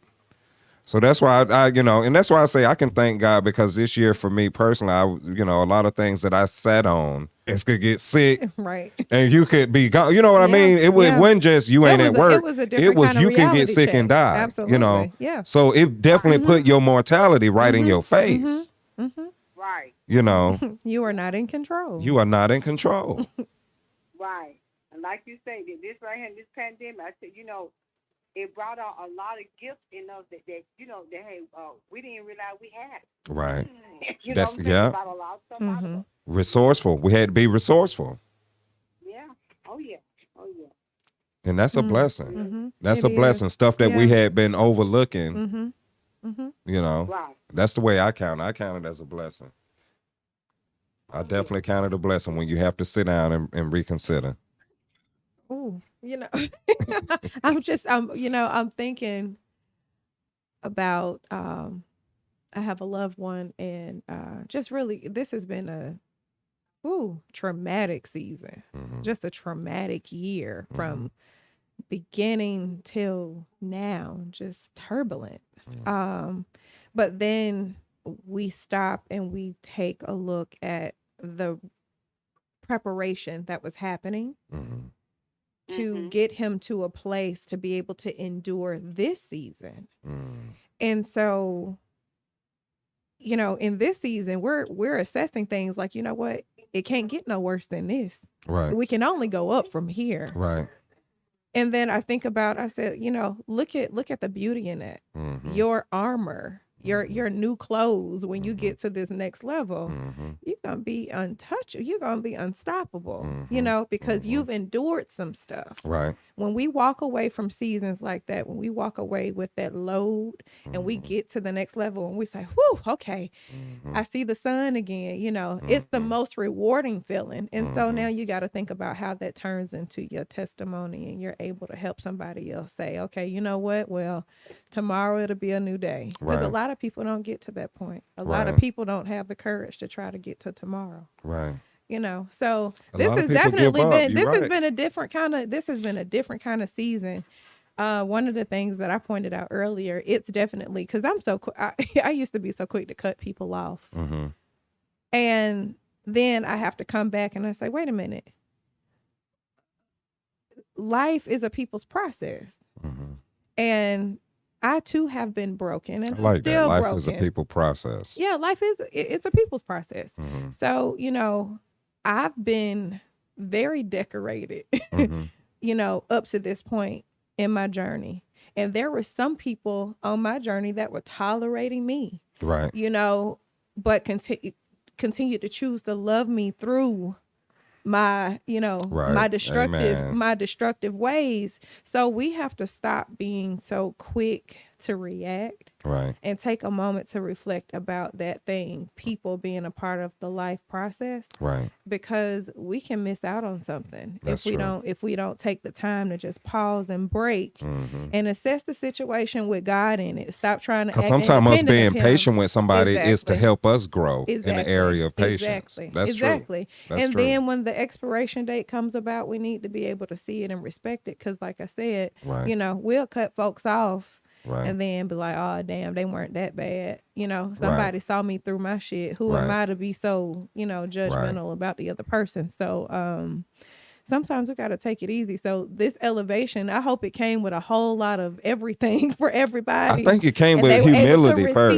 So that's why I and that's why I say I can thank God because this year for me personally, a lot of things that I sat on, could get sick. Right. And you could be gone. You know what I mean? It wasn't just you ain't at work. It was a different kind of you can get sick check. and die. Absolutely. Yeah. So it definitely put your mortality right in your face. Right. You are not in control. You are not in control. Right. And like you say, this right here, this pandemic, I said, it brought out a lot of gifts in us that hey, we didn't realize we had. Right. That's about a lot of stuff out of us. Resourceful. We had to be resourceful. Yeah. Oh yeah. And that's a blessing. That's a blessing. Stuff that we had been overlooking. Right. That's the way I count. I count it as a blessing. I definitely count it a blessing when you have to sit down and reconsider. Ooh, I'm thinking about I have a loved one, and just really, this has been a traumatic season, just a traumatic year from beginning till now, just turbulent. But then we stop and we take a look at the preparation that was happening to get him to a place to be able to endure this season. And so, you know, in this season, we're assessing things like, you know what, it can't get no worse than this. Right. We can only go up from here. Right. And then I think about, I said, you know, look at the beauty in it. Your armor, your new clothes, when you get to this next level, you're going to be untouchable. You're going to be unstoppable, you know, because you've endured some stuff. Right. When we walk away from seasons like that, when we walk away with that load and we get to the next level and we say, whew, okay, I see the sun again, you know, it's the most rewarding feeling. And so now you got to think about how that turns into your testimony, and you're able to help somebody else say, okay, you know what? Well, tomorrow it'll be a new day. Because a lot of people don't get to that point. A lot of people don't have the courage to try to get to tomorrow. Right. You know, so A this lot of has people definitely give up. been, You're this has right. been a different kind of season. One of the things that I pointed out earlier, it's definitely, because I'm so, I used to be so quick to cut people off. And then I have to come back and I say, wait a minute. Life is a people's process. And I too have been broken, and I like I'm still that. Life broken. is a people process. Yeah, life is, it's a people's process. So, you know, I've been very decorated, you know, up to this point in my journey. And there were some people on my journey that were tolerating me, Right. you know, but continue to choose to love me through my, you know, my destructive ways. So we have to stop being so quick to react, right, and take a moment to reflect about that thing, people being a part of the life process, right, because we can miss out on something That's if we true. don't take the time to just pause and break and assess the situation with God in it. Stop trying to because act sometimes us independent being of him. patient with somebody is to Exactly. help us grow in the Exactly. area of patience. Exactly. That's Exactly. true. That's And true. then when the expiration date comes about, we need to be able to see it and respect it. Because like I said, Right. you know, we'll cut folks off Right. and then be like, oh, damn, they weren't that bad. You know, somebody saw me through my shit. Who am Right. I to be so, you know, judgmental about the other person? So sometimes we got to take it easy. So this elevation, I hope it came with a whole lot of everything for everybody. I think it came And with they were able to humility first.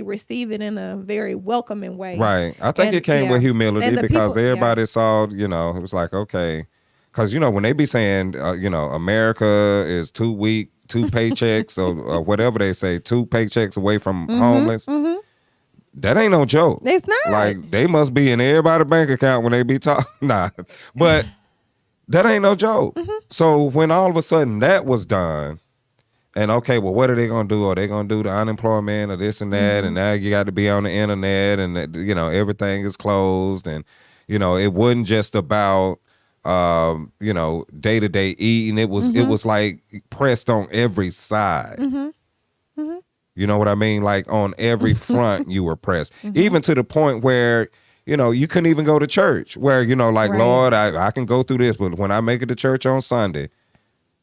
receive it in a very welcoming way. Right. I think And, it came with yeah. humility And the because people- yeah. everybody saw, you know, it was like, okay. Because, you know, when they be saying, you know, America is too weak, 2 paychecks or whatever they say, 2 paychecks away from homeless. That ain't no joke. It's not. Like, they must be in everybody's bank account when they be talking. Nah. But that ain't no joke. So when all of a sudden that was done, and okay, well, what are they going to do? Are they going to do the unemployment or this and that? And now you got to be on the internet and, you know, everything is closed. And, you know, it wasn't just about, you know, day-to-day eating. It was like pressed on every side. You know what I mean? Like on every front you were pressed. Even to the point where, you know, you couldn't even go to church, where, you know, like, Right. Lord, I can go through this, but when I make it to church on Sunday,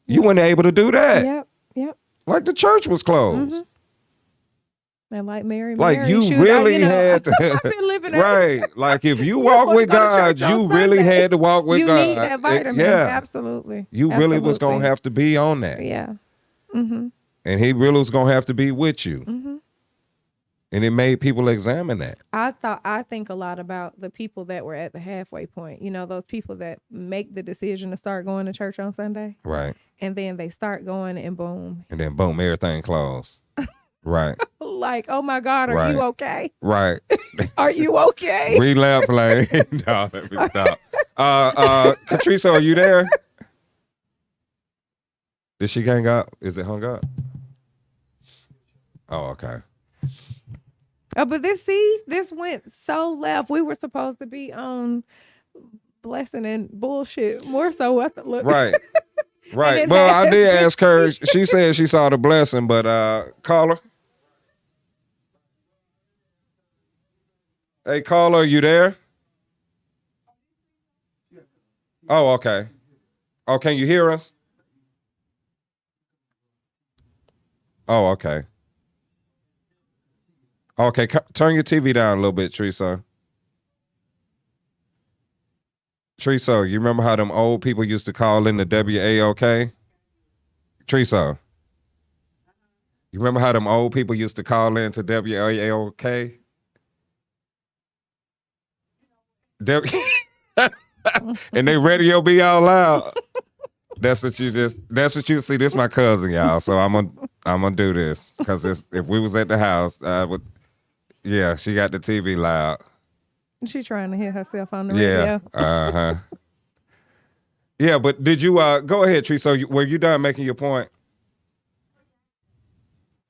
you weren't able to do that. Yep. Like the church was closed. And like Mary, Like Mary, you shoot, really you know, had to, I've been living that. right. Like if you wanna walk with go to God, church on you really Sunday. had to walk with You God. need that vitamin. Yeah. Absolutely. You really was going to Absolutely. have to be on that. Yeah. And he really was going to have to be with you. And it made people examine that. I think a lot about the people that were at the halfway point. You know, those people that make the decision to start going to church on Sunday, Right. and then they start going and boom. And then boom, everything closed. Right. Like, oh my God, are Right. you okay? Right. Are you okay? Relapse like no, let me stop. Catrice, are you there? Did she hang up? Is it hung up? Oh, okay. Oh, but this went so left. We were supposed to be on blessing and bullshit more so. Look, Right. Right. then Well, I have did ask her. She said she saw the blessing, but caller. Hey, caller, are you there? Oh, okay. Oh, can you hear us? Oh, okay. Okay, turn your TV down a little bit, Teresa. Teresa, you remember how them old people used to call in the WAOK? Teresa, you remember how them old people used to call in to WAOK? And they radio be all loud. That's what you see. This my cousin, y'all. So I'm gonna do this because if we was at the house, I would. Yeah, she got the TV loud. She trying to hear herself on the Yeah. radio. Yeah, but did you go ahead, Tree? So were you done making your point?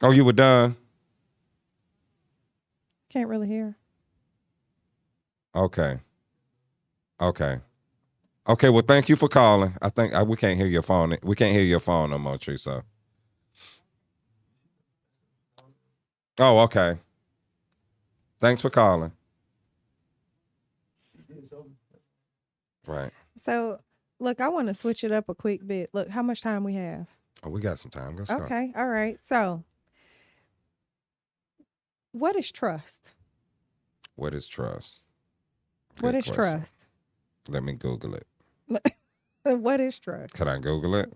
Oh, you were done. Can't really hear. Okay. Well, thank you for calling. I think we can't hear your phone. We can't hear your phone no more, Tree. So. Oh, okay. Thanks for calling. Right. So, look, I want to switch it up a quick bit. Look, how much time we have? Oh, we got some time. Let's go. Okay. All right. So, what is trust? What is trust? What Good is question. trust? Let me Google it. What is trust? Can I Google it?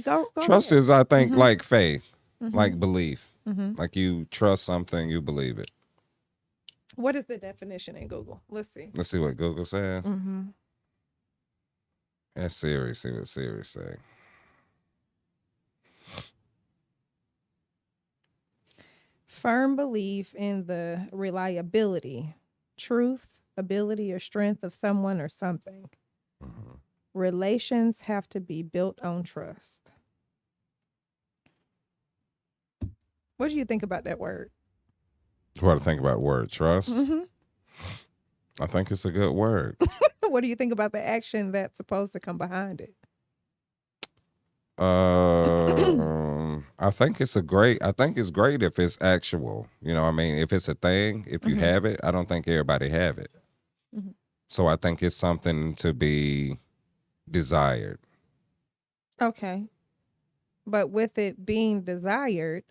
Go Trust ahead. is, I think, Mhm. like faith, Mhm. like belief. Mhm. Like you trust something, you believe it. What is the definition in Google? Let's see. Let's see what Google says. Mm-hmm. Ask Siri, see what Siri say. Firm belief in the reliability, truth, ability, or strength of someone or something. Mm-hmm. Relations have to be built on trust. What do you think about that word? What do I think about the word trust? Mm-hmm. I think it's a good word. What do you think about the action that's supposed to come behind it? I think it's great if it's actual. You know what I mean? If it's a thing, if you Mhm. have it, I don't think everybody have it. Mhm. So I think it's something to be desired. Okay. But with it being desired,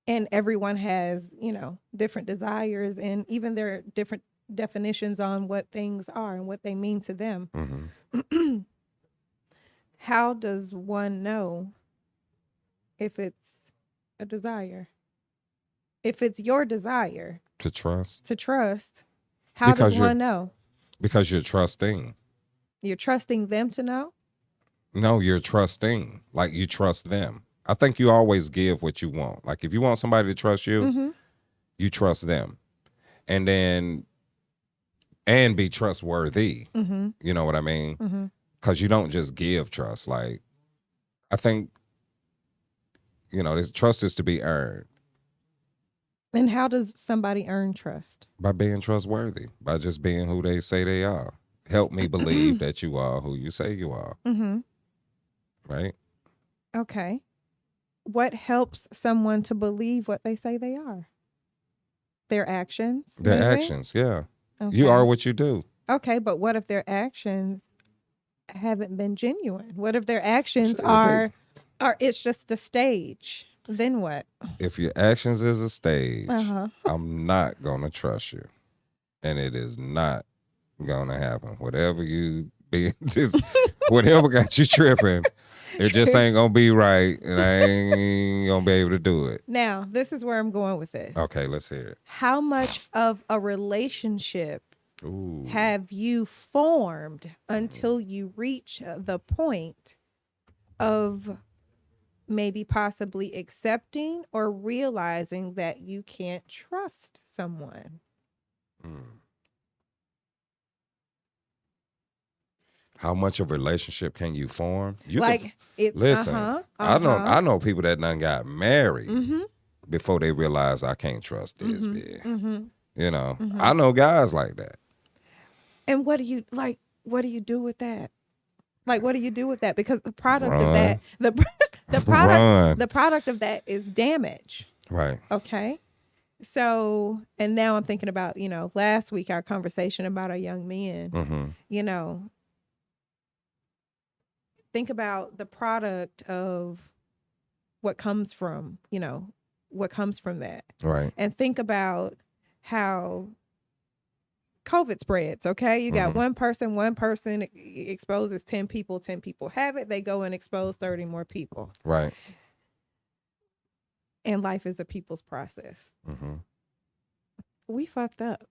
and everyone has, different desires and even their different definitions on what things are and what they mean to them. Mm-hmm. How does one know if it's a desire? If it's your desire To trust. to trust, how Because does one know? Because you're trusting. You're trusting them to know? No, you're trusting. Like you trust them. I think you always give what you want. Like if you want somebody to trust you, Mm-hmm. you trust them. And be trustworthy. Mm-hmm. You know what I mean? Mm-hmm. Because you don't just give trust. Like I think, this trust is to be earned. And how does somebody earn trust? By being trustworthy. By just being who they say they are. Help me believe that you are who you say you are. Mm-hmm. Right? Okay. What helps someone to believe what they say they are? Their actions? Their maybe? actions, yeah. Okay. You are what you do. Okay, but what if their actions haven't been genuine? What if their actions Sure, are it's just a stage? Then what? If your actions is a stage, Uh-huh. I'm not gonna trust you. And it is not gonna happen. Whatever you be whatever got you tripping, it just ain't gonna be right, and I ain't gonna be able to do it. Now, this is where I'm going with this. Okay, let's hear it. How much of a relationship Ooh. have you formed until you reach the point of maybe possibly accepting or realizing that you can't trust someone? How much of a relationship can you form? Listen, I know people that done got married Mm-hmm. before they realize I can't trust this bitch. Mm-hmm. You know, Mhm. I know guys like that. And what do you like? what do you do with that? Like, what do you do with that? Because the product Run. of that, Run. the product of that is damage. Right. Okay. So, and now I'm thinking about, last week, our conversation about our young men, Mm-hmm. Think about the product of what comes from, that. Right. And think about how COVID spreads, okay? You got one person exposes 10 people have it, they go and expose 30 more people. Right. And life is a people's process. Mm-hmm. We fucked up.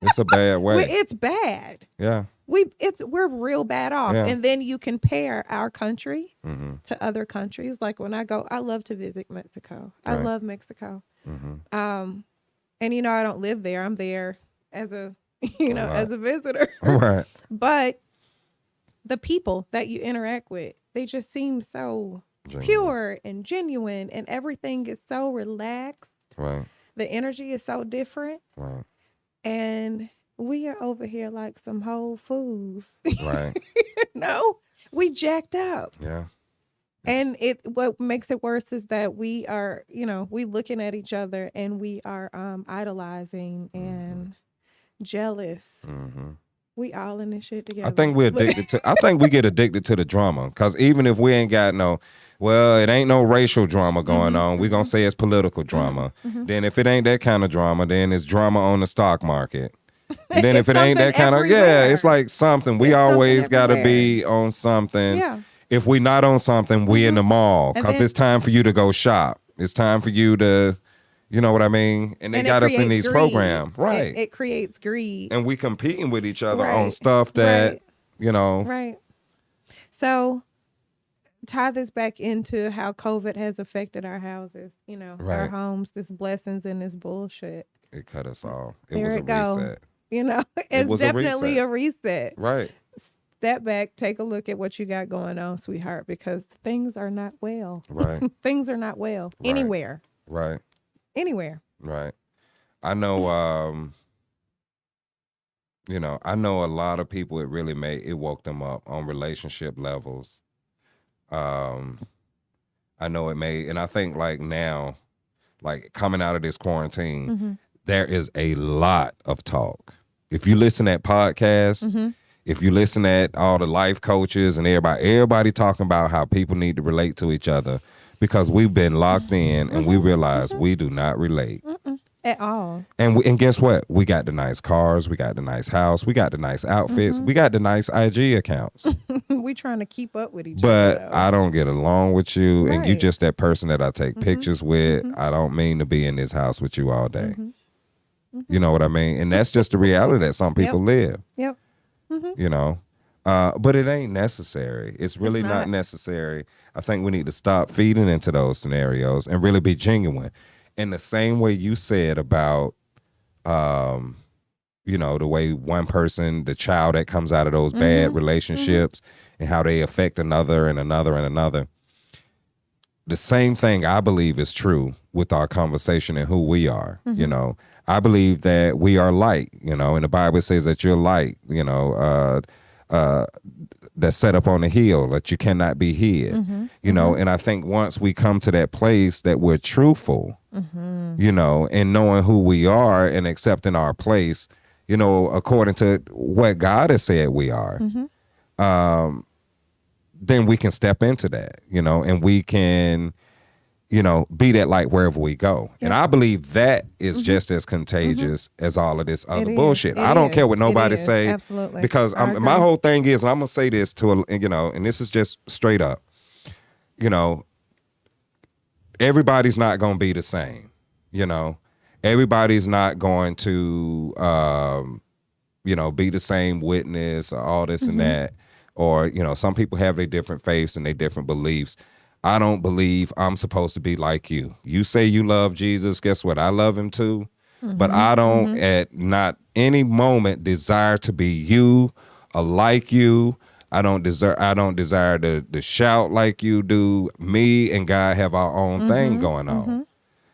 It's a bad way. It's bad. Yeah. We're real bad off. Yeah. And then you compare our country Mm-hmm. to other countries. Like when I go, I love to visit Mexico. I Right. love Mexico. Mm-hmm. And I don't live there. I'm there as a Right. as a visitor. Right. But the people that you interact with, they just seem so Genuine. pure and genuine, and everything is so relaxed. Right. The energy is so different. Right. And we are over here like some Whole Foods. Right. No, we jacked up. Yeah. And what makes it worse is that we are, we looking at each other and we are idolizing and jealous. Mm-hmm. We all in this shit together. I think we're addicted to. I think we get addicted to the drama, because even if we ain't got it ain't no racial drama going on. We're gonna say it's political drama. Then if it ain't that kind of drama, then it's drama on the stock market. And then if it ain't that kind of, it's like something. We always got to be on something. Yeah. If we not on something, we in the mall, because it's time for you to go shop. It's time for you to, you know what I mean? And they got us in these programs. Right. It creates greed. And we competing with each other on stuff that, Right. So tie this back into how COVID has affected our houses, our Right. homes, this blessings and this bullshit. It cut us off. It There was a it go. reset. It's was a definitely a reset. Right. Step back, take a look at what you got going on, sweetheart, because things are not well. Right. Things are not well Right. anywhere. Right. Anywhere. Right. I know, I know a lot of people it woke them up on relationship levels. I know it made, and I think like now, like coming out of this quarantine, there is a lot of talk. If you listen at podcasts, if you listen at all the life coaches and everybody talking about how people need to relate to each other, because we've been locked in and we realize we do not relate. At all. And guess what? We got the nice cars, we got the nice house, we got the nice outfits, we got the nice IG accounts. We trying to keep up with each But other. I don't get along with you, and you Right. just that person that I take pictures with. I don't mean to be in this house with you all day. You know what I mean? And that's just the reality that some people live. Yep. But it ain't necessary. It's really not not. necessary. I think we need to stop feeding into those scenarios and really be genuine. In the same way you said about, the way one person, the child that comes out of those bad relationships and how they affect another and another and another. The same thing I believe is true with our conversation and who we are. I believe that we are light, and the Bible says that you're light, that's set up on a hill that you cannot be hid, and I think once we come to that place that we're truthful, and knowing who we are and accepting our place, according to what God has said we are, then we can step into that, and we can, be that light wherever we go. And I believe that is just as contagious as all of this other bullshit. I don't care what nobody say. Absolutely. Because my whole thing is, and I'm going to say this and this is just straight up, everybody's not going to be the same. Everybody's not going to, be the same witness or all this and that. Or, some people have their different faiths and their different beliefs. I don't believe I'm supposed to be like you. You say you love Jesus. Guess what? I love him too. But I don't at not any moment desire to be you or like you. I don't desire to shout like you do. Me and God have our own thing going on.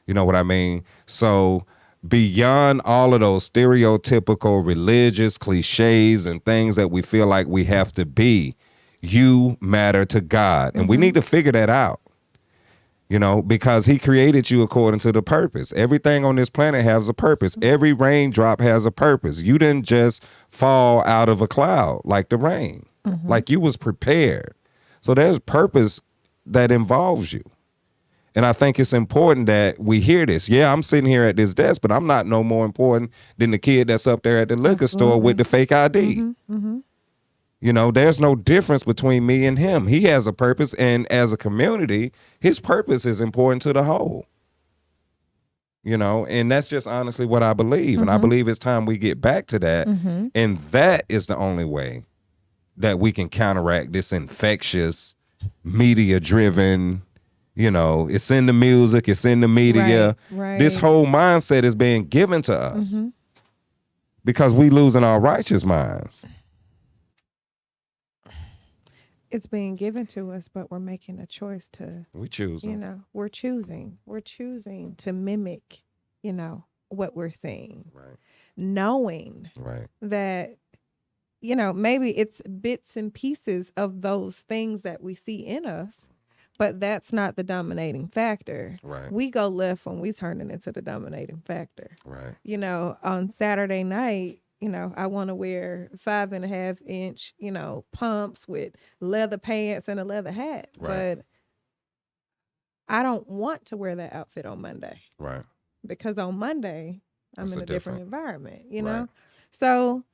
You know what I mean? So beyond all of those stereotypical religious cliches and things that we feel like we have to be, you matter to God. And we need to figure that out, you know, because he created you according to the purpose. Everything on this planet has a purpose. Every raindrop has a purpose. You didn't just fall out of a cloud like the rain, like you was prepared. So there's purpose that involves you. And I think it's important that we hear this. Yeah, I'm sitting here at this desk, but I'm not no more important than the kid that's up there at the liquor store with the fake ID. You know, there's no difference between me and him. He has a purpose, and as a community, his purpose is important to the whole. You know, and that's just honestly what I believe. And I believe it's time we get back to that. And that is the only way that we can counteract this infectious, media-driven, you know, it's in the music, it's in the media. Right. This whole mindset is being given to us because we losing our righteous minds. It's being given to us, but we're making a choice to, We choose. you know, we're choosing to mimic, you know, what we're seeing, Right. knowing Right. that, you know, maybe it's bits and pieces of those things that we see in us, but that's not the dominating factor. Right. We go left when we turn it into the dominating factor. Right. You know, on Saturday night, you know, I want to wear 5.5 inch, you know, pumps with leather pants and a leather hat. Right. But I don't want to wear that outfit on Monday Right. because on Monday I'm That's in a a different different- environment, you Right. know? So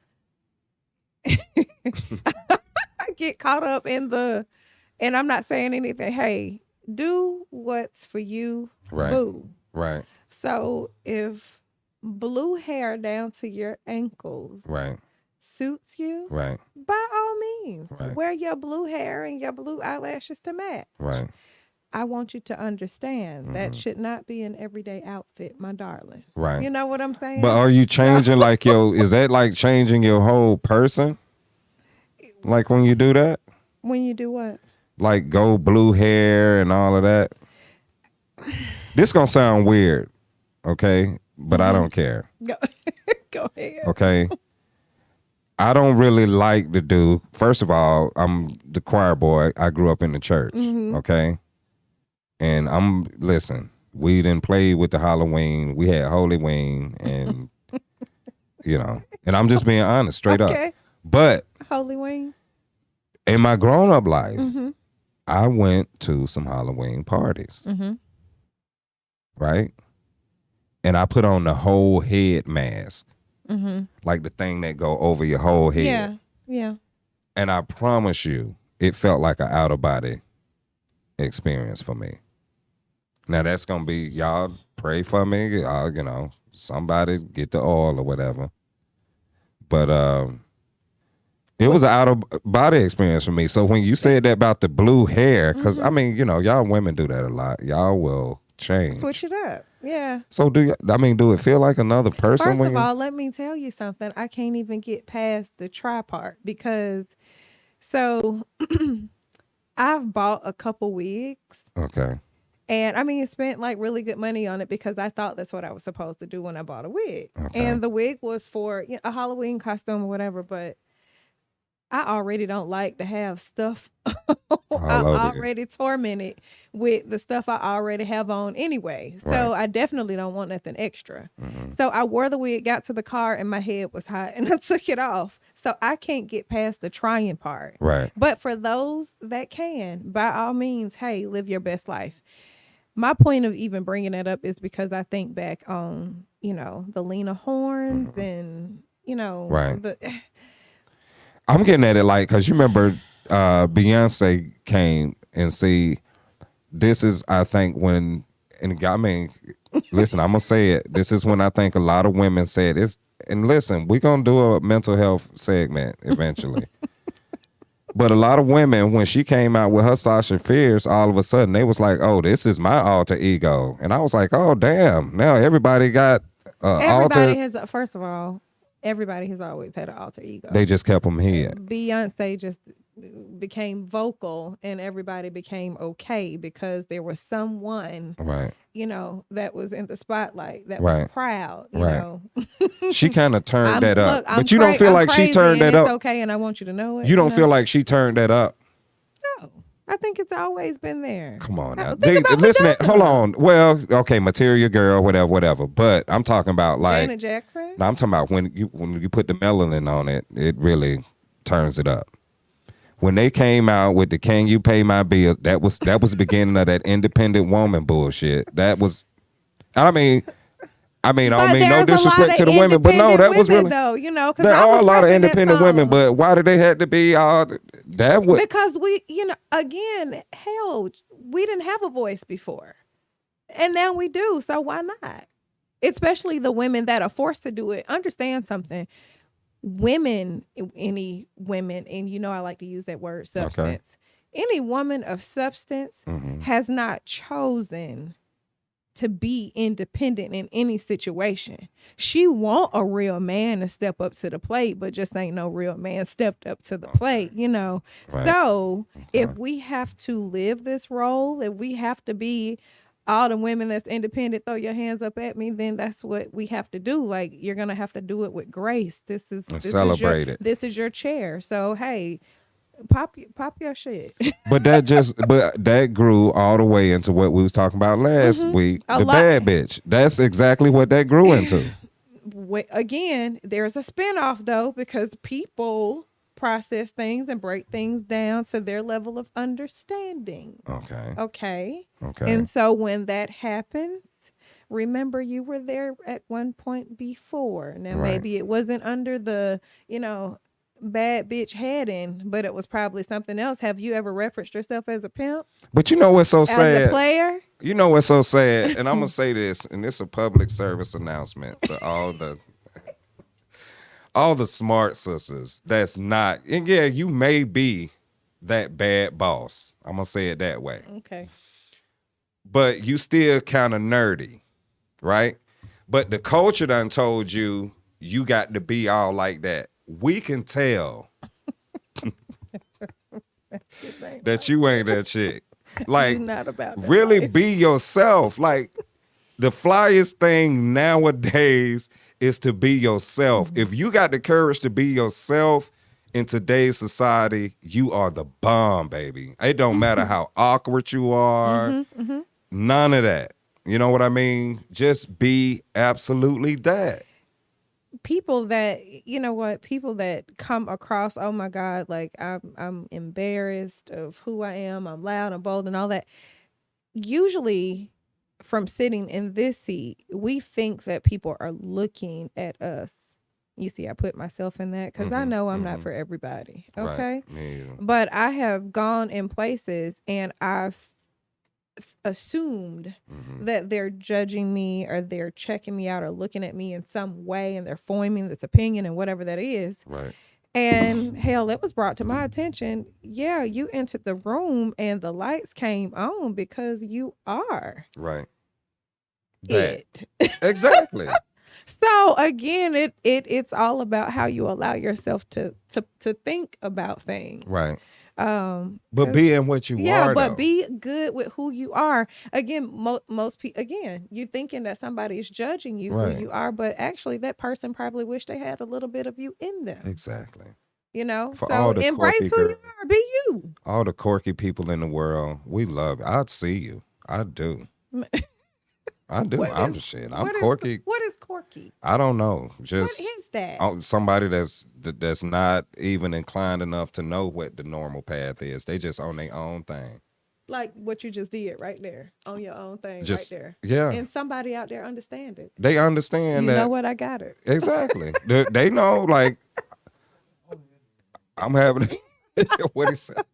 I get caught up in and I'm not saying anything. Hey, do what's for you, Right. boo. Right. So if blue hair down to your ankles Right. suits you, Right. by all means, Right. wear your blue hair and your blue eyelashes to match. Right. I want you to understand that Mhm. should not be an everyday outfit, my darling. Right. You know what I'm saying? But are you changing like is that like changing your whole person? Like when you do that? When you do what? Like go blue hair and all of that? This gonna sound weird, okay? But I don't care, Go, go ahead. okay? I don't really like to do, first of all, I'm the choir boy. I grew up in the church, okay? And listen, we didn't play with the Halloween. We had Holy Wing and, you know, and I'm just being honest, straight up. Okay. But Holy Wing. in my grown-up life, Mm-hmm. I went to some Halloween parties, Mm-hmm. right? And I put on the whole head mask, Mm-hmm. like the thing that go over your whole head. Yeah. Yeah. And I promise you, it felt like an out-of-body experience for me. Now, that's going to be, y'all pray for me, y'all, you know, somebody get the oil or whatever. But it was an out-of-body experience for me. So when you said that about the blue hair, because, I mean, you know, y'all women do that a lot. Y'all will change. Switch it up. Yeah. So do it feel like another person? First when of you... all, let me tell you something. I can't even get past the try part because I've bought a couple wigs. Okay. And I mean, spent like really good money on it because I thought that's what I was supposed to do when I bought a wig. Okay. And the wig was for a Halloween costume or whatever, but I already don't like to have stuff. I'm over you. already tormented with the stuff I already have on anyway. So Right. I definitely don't want nothing extra. Mhm. So I wore the wig, got to the car, and my head was hot, and I took it off. So I can't get past the trying part. Right. But for those that can, by all means, hey, live your best life. My point of even bringing that up is because I think back on, the Lena Horns and, Right. the I'm getting at it like, because you remember Beyonce came and see, this is, I think, when, and I mean, listen, I'm going to say it. This is when I think a lot of women said this. And listen, we're going to do a mental health segment eventually. But a lot of women, when she came out with her Sasha Fierce, all of a sudden they was like, oh, this is my alter ego. And I was like, oh, damn. Now everybody got everybody alter. first of all, everybody has always had an alter ego. They just kept them hid. Beyonce just became vocal and everybody became okay because there was someone, Right. that was in the spotlight that Right. was proud, Right. know. She kind of turned that up. Look, But you don't feel I'm like she crazy turned and that it's up. okay, and I want you to know it. You don't feel like she turned that up. No, I think it's always been there. Come on now. Think about Listen, Madonna. hold on. Well, okay, Material Girl, whatever. But I'm talking about like Janet Jackson. No, I'm talking about when you put the melanin on it, it really turns it up. When they came out with the "Can You Pay My Bill," that was the beginning of that independent woman bullshit. That was, I mean, I don't mean no disrespect to the women, but no, that was really though, there are a lot of independent women, but why did they have to be all that? Because we, again, hell, we didn't have a voice before, and now we do. So why not? Especially the women that are forced to do it. Understand something. Women, any women, and I like to use that word, substance. Okay. Any woman of substance has not chosen to be independent in any situation. She want a real man to step up to the plate, but just ain't no real man stepped up to the plate, Right. So if we have to live this role, if we have to be all the women that's independent, throw your hands up at me, then that's what we have to do. Like, you're going to have to do it with grace. This is your chair. So, hey, pop your shit. But that grew all the way into what we was talking about last week. Bad bitch. That's exactly what that grew into. Again, there's a spinoff though, because people process things and break things down to their level of understanding. Okay. And so when that happens, remember you were there at one point before. Now maybe it wasn't under the, bad bitch heading, but it was probably something else. Have you ever referenced yourself as a pimp? But you know what's so sad? As a player? You know what's so sad? And I'm going to say this, and it's a public service announcement to all the smart sisters that's not, and yeah, you may be that bad boss. I'm going to say it that way. Okay. But you still kind of nerdy, right? But the culture done told you got to be all like that. We can tell that you ain't that chick. Like, not about that really life. Be yourself. Like, the flyest thing nowadays is to be yourself. If you got the courage to be yourself in today's society, you are the bomb, baby. It don't matter how awkward you are. None of that. You know what I mean? Just be absolutely that. People that, people that come across, oh my God, like I'm embarrassed of who I am. I'm loud and bold and all that. Usually from sitting in this seat, we think that people are looking at us. You see, I put myself in that because I know I'm not for everybody. Okay. Right. But I have gone in places and I've assumed that they're judging me or they're checking me out or looking at me in some way and they're forming this opinion and whatever that is. Right. And hell, it was brought to my attention. Yeah, you entered the room and the lights came on because you are. Right. It. Exactly. So again, it's all about how you allow yourself to think about things. Right. But being what you are. Yeah, but though. be good with who you are. Again, most people. Again, you thinking that somebody is judging you who you are, but actually, that person probably wish they had a little bit of you in them. Exactly. For so all the embrace who you are. Be you. All the quirky people in the world, we love. I'd see you. I do. I do. I'm quirky. What is quirky? I don't know. Just what is that? Somebody that's not even inclined enough to know what the normal path is. They just on their own thing. Like what you just did right there, on your own thing, just, right there. Yeah. And somebody out there understand it. They understand you that. You know what? I got it. Exactly. they know. Like I'm having. What he said.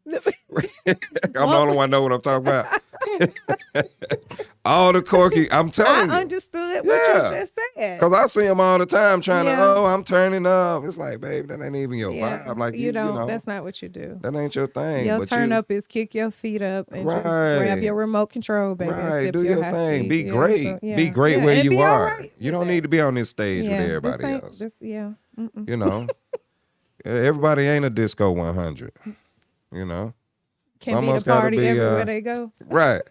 I'm the only one know what I'm talking about. All the quirky, I'm telling you. I understood what you just said. Because I see them all the time trying to, I'm turning up. It's like, babe, that ain't even your vibe. Like you don't, that's not what you do. That ain't your thing. Your turn up is kick your feet up and just grab your remote control, baby. Right, do your thing. Be great. So, be great where you are. Right. You don't need to be on this stage with everybody else. You know? Everybody ain't a Disco 100. You know. Can Some be of us the gotta party be, everywhere they go. Right.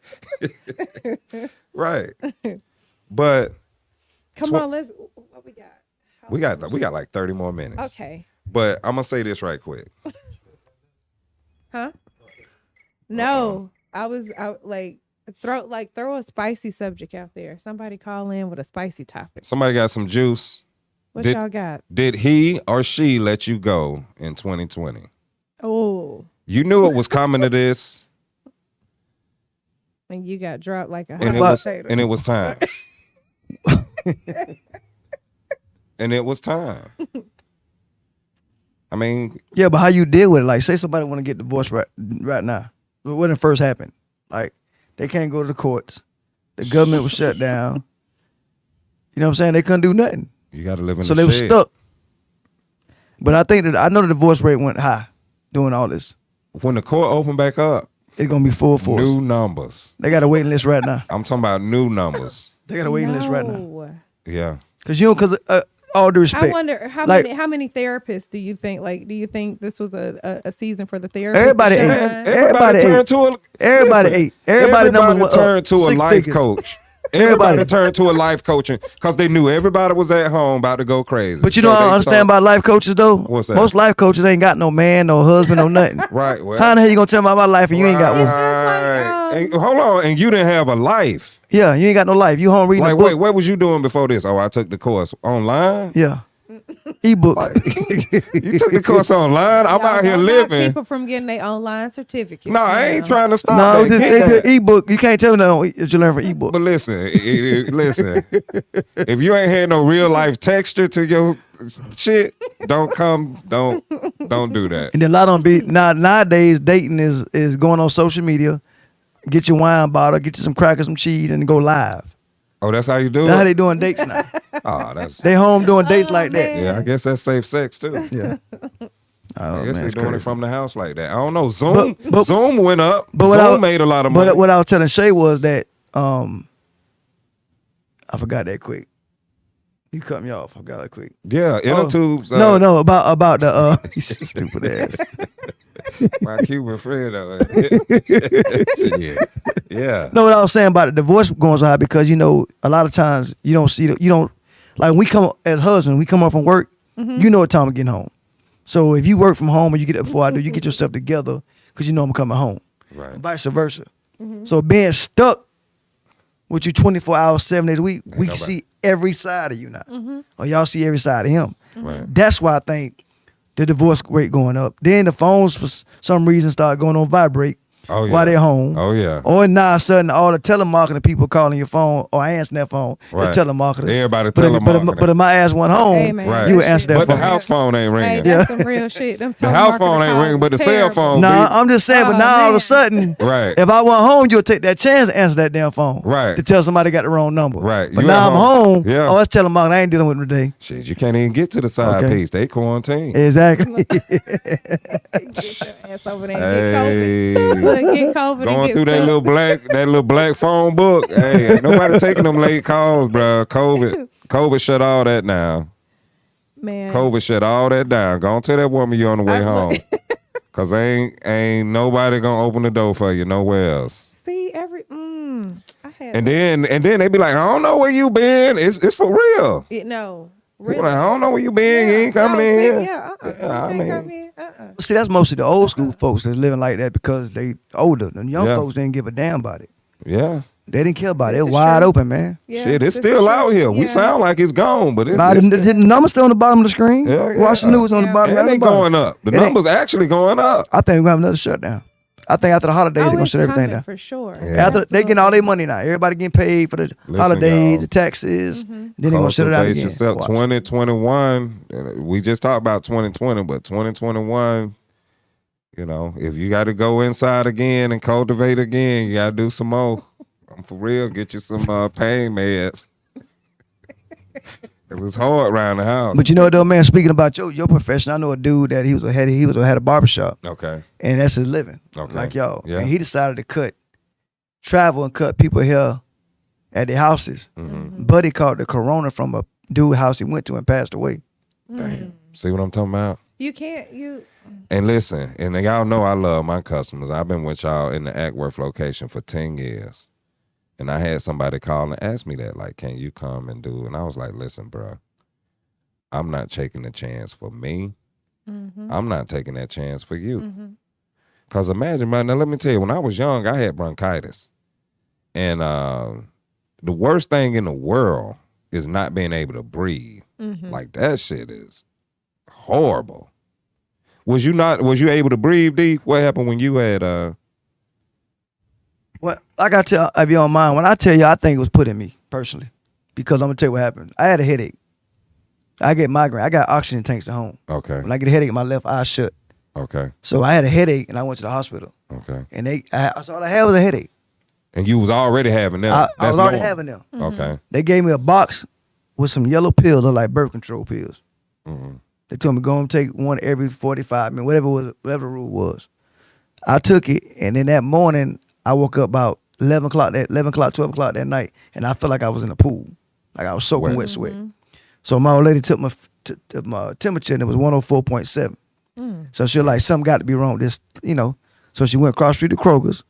Right. But Come on, let's. What we got? we got like 30 more minutes. Okay. But I'm gonna say this right quick. Huh? No, I was out like throw a spicy subject out there. Somebody call in with a spicy topic. Somebody got some juice. What y'all got? Did he or she let you go in 2020? Oh, You knew it was coming to this, and you got dropped like a and hot potato. it was time. And it was time. I mean, Yeah, but how you deal with it? Like, say somebody want to get divorced right now. When it first happened, like they can't go to the courts. The government was shut down. You know what I'm saying? They couldn't do nothing. you got to live in So the they were shed. stuck. But I know the divorce rate went high doing all this. When the court opened back up, It's gonna be full force. new numbers. They got a waiting list right now. I'm talking about new numbers. They got a waiting list right now. No. Yeah. Cause all due respect. I wonder how Like- many therapists do you think? Like, do you think this was a season for the therapist? Everybody to ate. shine? Everybody turned ate. to a Everybody ate. Everybody numbers went up. turned to a 6 life figures. coach. Everybody. Everybody turned to a life coaching because they knew everybody was at home about to go crazy. But you So know what I they understand thought- about life coaches though? What's that? Most life coaches ain't got no man, no husband, no nothing. Right. Well, How the hell you gonna tell me about my life and you ain't got one? Right. And, hold on, and you didn't have a life. Yeah, you ain't got no life. You home reading Like, a book. wait, what was you doing before this? Oh, I took the course online. Yeah. Ebook. You took the course online. I'm Y'all out here don't knock living. people from getting their online certificates. No, I ain't now. trying to stop. No, that. Get that. the ebook. You can't tell me that you learn from ebook. But listen, listen. If you ain't had no real life texture to your shit, don't do that. And then a lot of them be nowadays dating is going on social media, get your wine bottle, get you some crackers, some cheese, and go live. Oh, that's how you do That's how it. they doing dates now. Oh, that's They home doing dates like that. man. yeah. I guess that's safe sex too. Yeah. Oh, I guess man, they're it's doing crazy. it from the house like that. I don't know. Zoom But- Zoom went up. but Zoom what I- made a lot of money. But what I was telling Shay was that I forgot that quick. You cut me off. I forgot that quick. Yeah, inner Oh. tubes. No, about the you stupid ass. My Cuban friend. Yeah. No, what I was saying about the divorce going so high because you know a lot of times you don't like when we come as husbands, we come off from work, you know what time we're getting home. So if you work from home or you get up before I do, you get yourself together because you know I'm coming home. Right. Vice versa. So being stuck with you 24 hours, 7 days a week, we can nobody. see every side of you now. Or y'all see every side of him. Right. That's why I think the divorce rate going up. Then the phones for some reason start going on vibrate Oh yeah. while they're home. Oh yeah. Or now sudden all the telemarketing people calling your phone or answering that phone. Right. It's telemarketers. Everybody But telemarketing. if my ass went home, Hey, man, Right. you would that answer shit- that But the phone. house phone ain't Hey, ringing. that's some real shit. Them The house phone telemarketer ain't ringing, but the calls cell is phone. Nah, beep. I'm just saying, but Oh, now all of man. a sudden, Right. if I went home, you'll take that chance to answer that damn phone. Right. To tell somebody got the wrong number. Right. But You now at I'm home. home. Yeah. Oh, that's telemarketing. I ain't dealing with it today. Shit, you can't even get to the side Okay. piece. They quarantined. Exactly. Get your ass over there and Hey. get COVID. Look, get COVID and Going get through that stuck. little black phone book. Hey, ain't nobody taking them late calls, bro. COVID shut all that now. Man. COVID shut all that down. Go on tell that woman you on the way home. Cause ain't nobody gonna open the door for you nowhere else. See, I had And then they be like, I don't know where you been. It's for real. no. People like, I don't know where you been. You ain't coming in here. Yeah, I mean- See, that's mostly the old school folks that's living like that because they older. The young Yeah. folks didn't give a damn about it. Yeah. They didn't care about it. This It was is wide true. open, man. Shit, it's still out here. We sound like it's gone, but Nah, it's the numbers still on the bottom of the screen. Yeah, Watch the yeah. news on the Yeah. bottom. and right they on the bottom. going up. The It ain't- numbers actually going up. I think we're gonna have another shutdown. I think after the holidays they're gonna shut everything down. for sure. Yeah. After they getting all their money now, everybody getting paid for the holidays, y'all. the taxes. Then they're gonna shut it down Cultivate again. yourself. Watch. 2021. We just talked about 2020, but 2021. You know, if you got to go inside again and cultivate again, you got to do some more. I'm for real. Get you some pain meds. Cause it's hard around the house. But you know what though, man? Speaking about your profession, I know a dude that he had a barbershop, Okay. and that's his living, Okay. like y'all. Yeah. And he decided to travel and cut people hair at their houses. Mm-hmm. But he caught the corona from a dude house he went to and passed away. Damn. See what I'm talking about? You can't. And listen, and y'all know I love my customers. I've been with y'all in the Ackworth location for 10 years. And I had somebody call and ask me that, like, can you come and do? And I was like, listen, bro, I'm not taking the chance for me. Mm-hmm. I'm not taking that chance for you. Mm-hmm. Because imagine, man, now let me tell you, when I was young, I had bronchitis. And the worst thing in the world is not being able to breathe. Mm-hmm. Like, that shit is horrible. Was you able to breathe, D? What happened when you had Well, like I tell, if you don't mind, when I tell you, I think it was put in me personally, because I'm gonna tell you what happened. I had a headache. I get migraine. I got oxygen tanks at home. Okay. When I get a headache, my left eye shut. Okay. So I had a headache, and I went to the hospital. Okay. And that's all I had was a headache. And you was already having them. I was already normal. having them. Okay. They gave me a box with some yellow pills, like birth control pills. Mm-hmm. They told me go and take one every 45 minutes, whatever the rule was. I took it, and then that morning I woke up about 11 o'clock, 12 o'clock that night, and I felt like I was in a pool, like I was soaking wet sweat. So my old lady took my temperature, and it was 104.7. So she was like, something got to be wrong with this, So she went across the street to Kroger's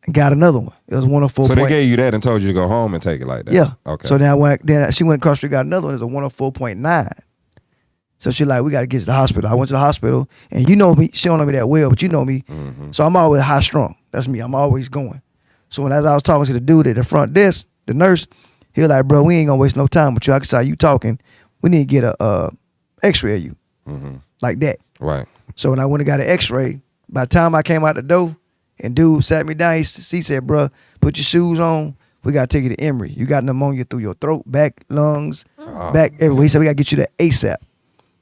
and got another one. It was 104. So they gave you that and told you to go home and take it like that? Yeah. Okay. So then she went across the street, got another one. It was a 104.9. So she like, we got to get to the hospital. I went to the hospital, and you know me, she don't know me that well, but you know me. Mm-hmm. So I'm always high strung. That's me. I'm always going. So as I was talking to the dude at the front desk, the nurse, he was like, bro, we ain't gonna waste no time with you. I can see you talking. We need to get a x-ray of you. Mm-hmm. Like that. Right. So when I went and got an x-ray, by the time I came out the door and dude sat me down, he said, bro, put your shoes on. We got to take you to Emory. You got pneumonia through your throat, back, lungs, back, everywhere. He said, we got to get you to ASAP.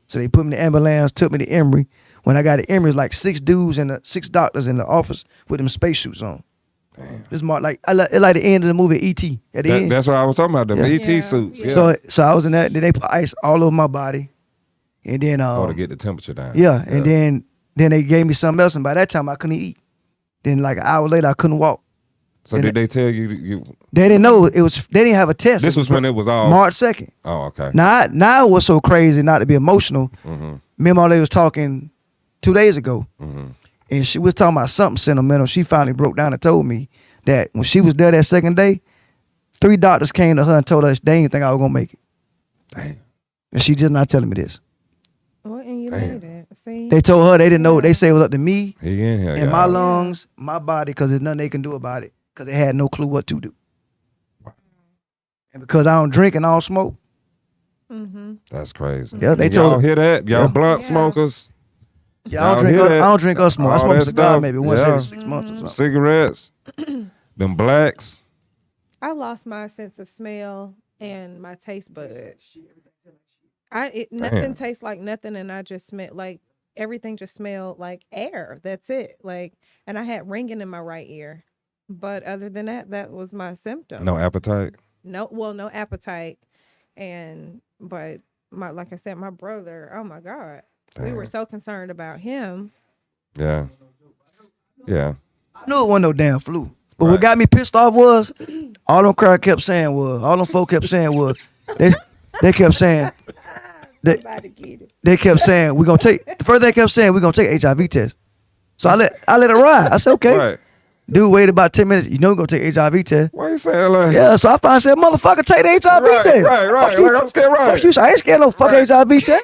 So they put me in the ambulance, took me to Emory. When I got to Emory, it was like 6 dudes and 6 doctors in the office with them spacesuits on. Damn. This mark like the end of the movie E.T. At the end. That's what I was talking about, the E.T. suits. Yeah. So I was in that. Then they put ice all over my body, and then to get the temperature down. Yeah, and then they gave me something else, and by that time I couldn't eat. Then like an hour later I couldn't walk. So and did they tell you? They didn't know it was. They didn't have a test. This was when it was all March 2nd. Oh, okay. Now it was so crazy not to be emotional. Mm-hmm. Me and my lady was talking 2 days ago, Mm-hmm. and she was talking about something sentimental. She finally broke down and told me that when she was there that second day, 3 doctors came to her and told her they didn't think I was gonna make it. Damn. And she just not telling me this. Well, and you made it. See? They told her they didn't know. They said it was up to me He in here, and my y'all. lungs, my body, because there's nothing they can do about it. Because they had no clue what to do. And because I don't drink and I don't smoke. Mm-hmm. That's crazy. Yeah, they And told y'all her. hear that? Y'all Yeah. blunt Yeah. smokers, Yeah, I don't Y'all drink. hear that? I don't drink or smoke. I All smoke a that cigar stuff. maybe once Yeah. every 6 months or something. cigarettes, them blacks. I lost my sense of smell and my taste buds. Nothing Damn. tastes like nothing, and I just smell like everything just smelled like air. That's it. Like, and I had ringing in my right ear, but other than that, that was my symptom. No appetite. No appetite, but like I said, my brother. Oh my God, we were Damn. so concerned about him. Yeah. Yeah. I knew it wasn't no damn flu. But Right. what got me pissed off was all them folk kept saying was they kept saying they kept saying we're gonna take the first they kept saying we're gonna take HIV test. So I let it ride. I said, okay. Right. Dude waited about 10 minutes. You know we're gonna take HIV test. Why you saying that like? Yeah, so I finally said, motherfucker, take the HIV Right, test. right. Like, I'm scared, right. Fuck you. So I ain't scared no fuck HIV test.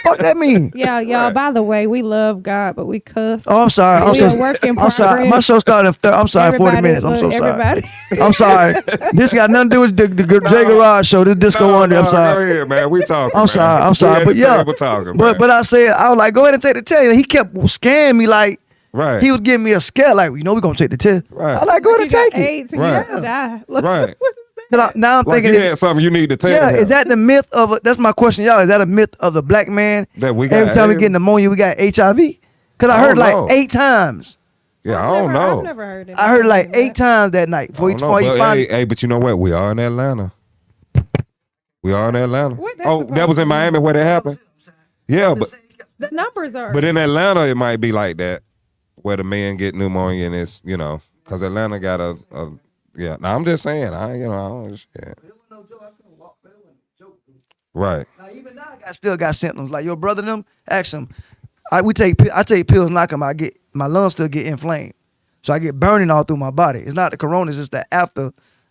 Fuck that mean. Yeah, y'all. Right. By the way, we love God, but we cuss. Oh, I'm sorry. We a work in I'm sorry. progress. My show started in I'm sorry, 40 Everybody, minutes. I'm so look, sorry. everybody. I'm sorry. This got nothing to do with the Jay Gerrard show. This DISCO100. I'm sorry. Go ahead, man. We talking. I'm sorry. But yeah. We're talking. But I said, I was like, go ahead and take the test. He kept scaring me like right. he was giving me a scare, like, we're gonna take the test. Right. I was like, go ahead You and got take it. AIDS and Right. you die. Look, Right. what is that? Now I'm Like thinking, you had something you need to tell yeah, him. is that the myth of that's my question, y'all. Is that a myth of the black man? That we got Every time we AIDS? get pneumonia, we got HIV? Because I I heard don't like know. 8 times. Yeah, I don't know. I've never heard it. I heard like 8 times that night before he I don't know, but finally. hey, but you know what? We are in Atlanta. We are in Atlanta. What that's Oh, that was in supposed to Miami where that happened. Yeah, but The numbers are. in Atlanta it might be like that, where the men get pneumonia and it's because Atlanta got a yeah. Now I'm just saying I don't shit. Right. Now, even I still got symptoms. Like your brother them, ask them. I take pills, knock them. My lungs still get inflamed, so I get burning all through my body. It's not the corona, it's just the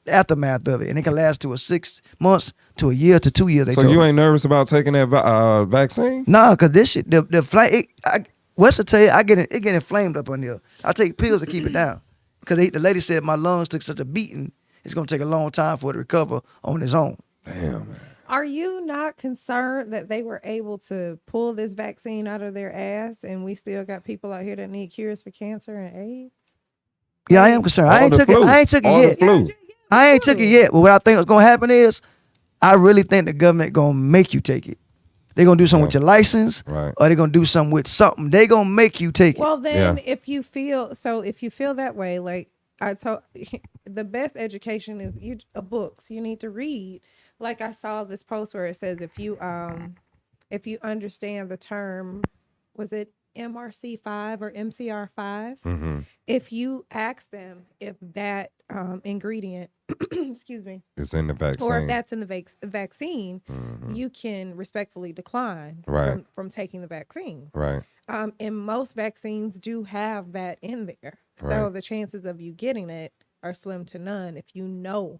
aftermath of it, and it can last to 6 months to a year to 2 years. So you ain't nervous about taking that vaccine? Nah, cause this shit, the flame. What's to tell you? It get inflamed up on there. I take pills to keep it down, cause the lady said my lungs took such a beating. It's gonna take a long time for it to recover on its own. Damn, man. Are you not concerned that they were able to pull this vaccine out of their ass and we still got people out here that need cures for cancer and AIDS? Yeah, I am concerned. I ain't took it yet. I ain't took it yet. But what I think is gonna happen is, I really think the government gonna make you take it. They're gonna do something with your license, right? Or they're gonna do something with something. They gonna make you take it. Well, then if you feel that way, like I told, the best education is books. You need to read. Like I saw this post where it says if you understand the term, was it MRC5 or MCR5? Mm-hmm. If you ask them if that ingredient, excuse me, is in the vaccine, or if that's in the vaccine, mm-hmm. you can respectfully decline from taking the vaccine. Right. And most vaccines do have that in there, so the chances of you getting it are slim to none if you know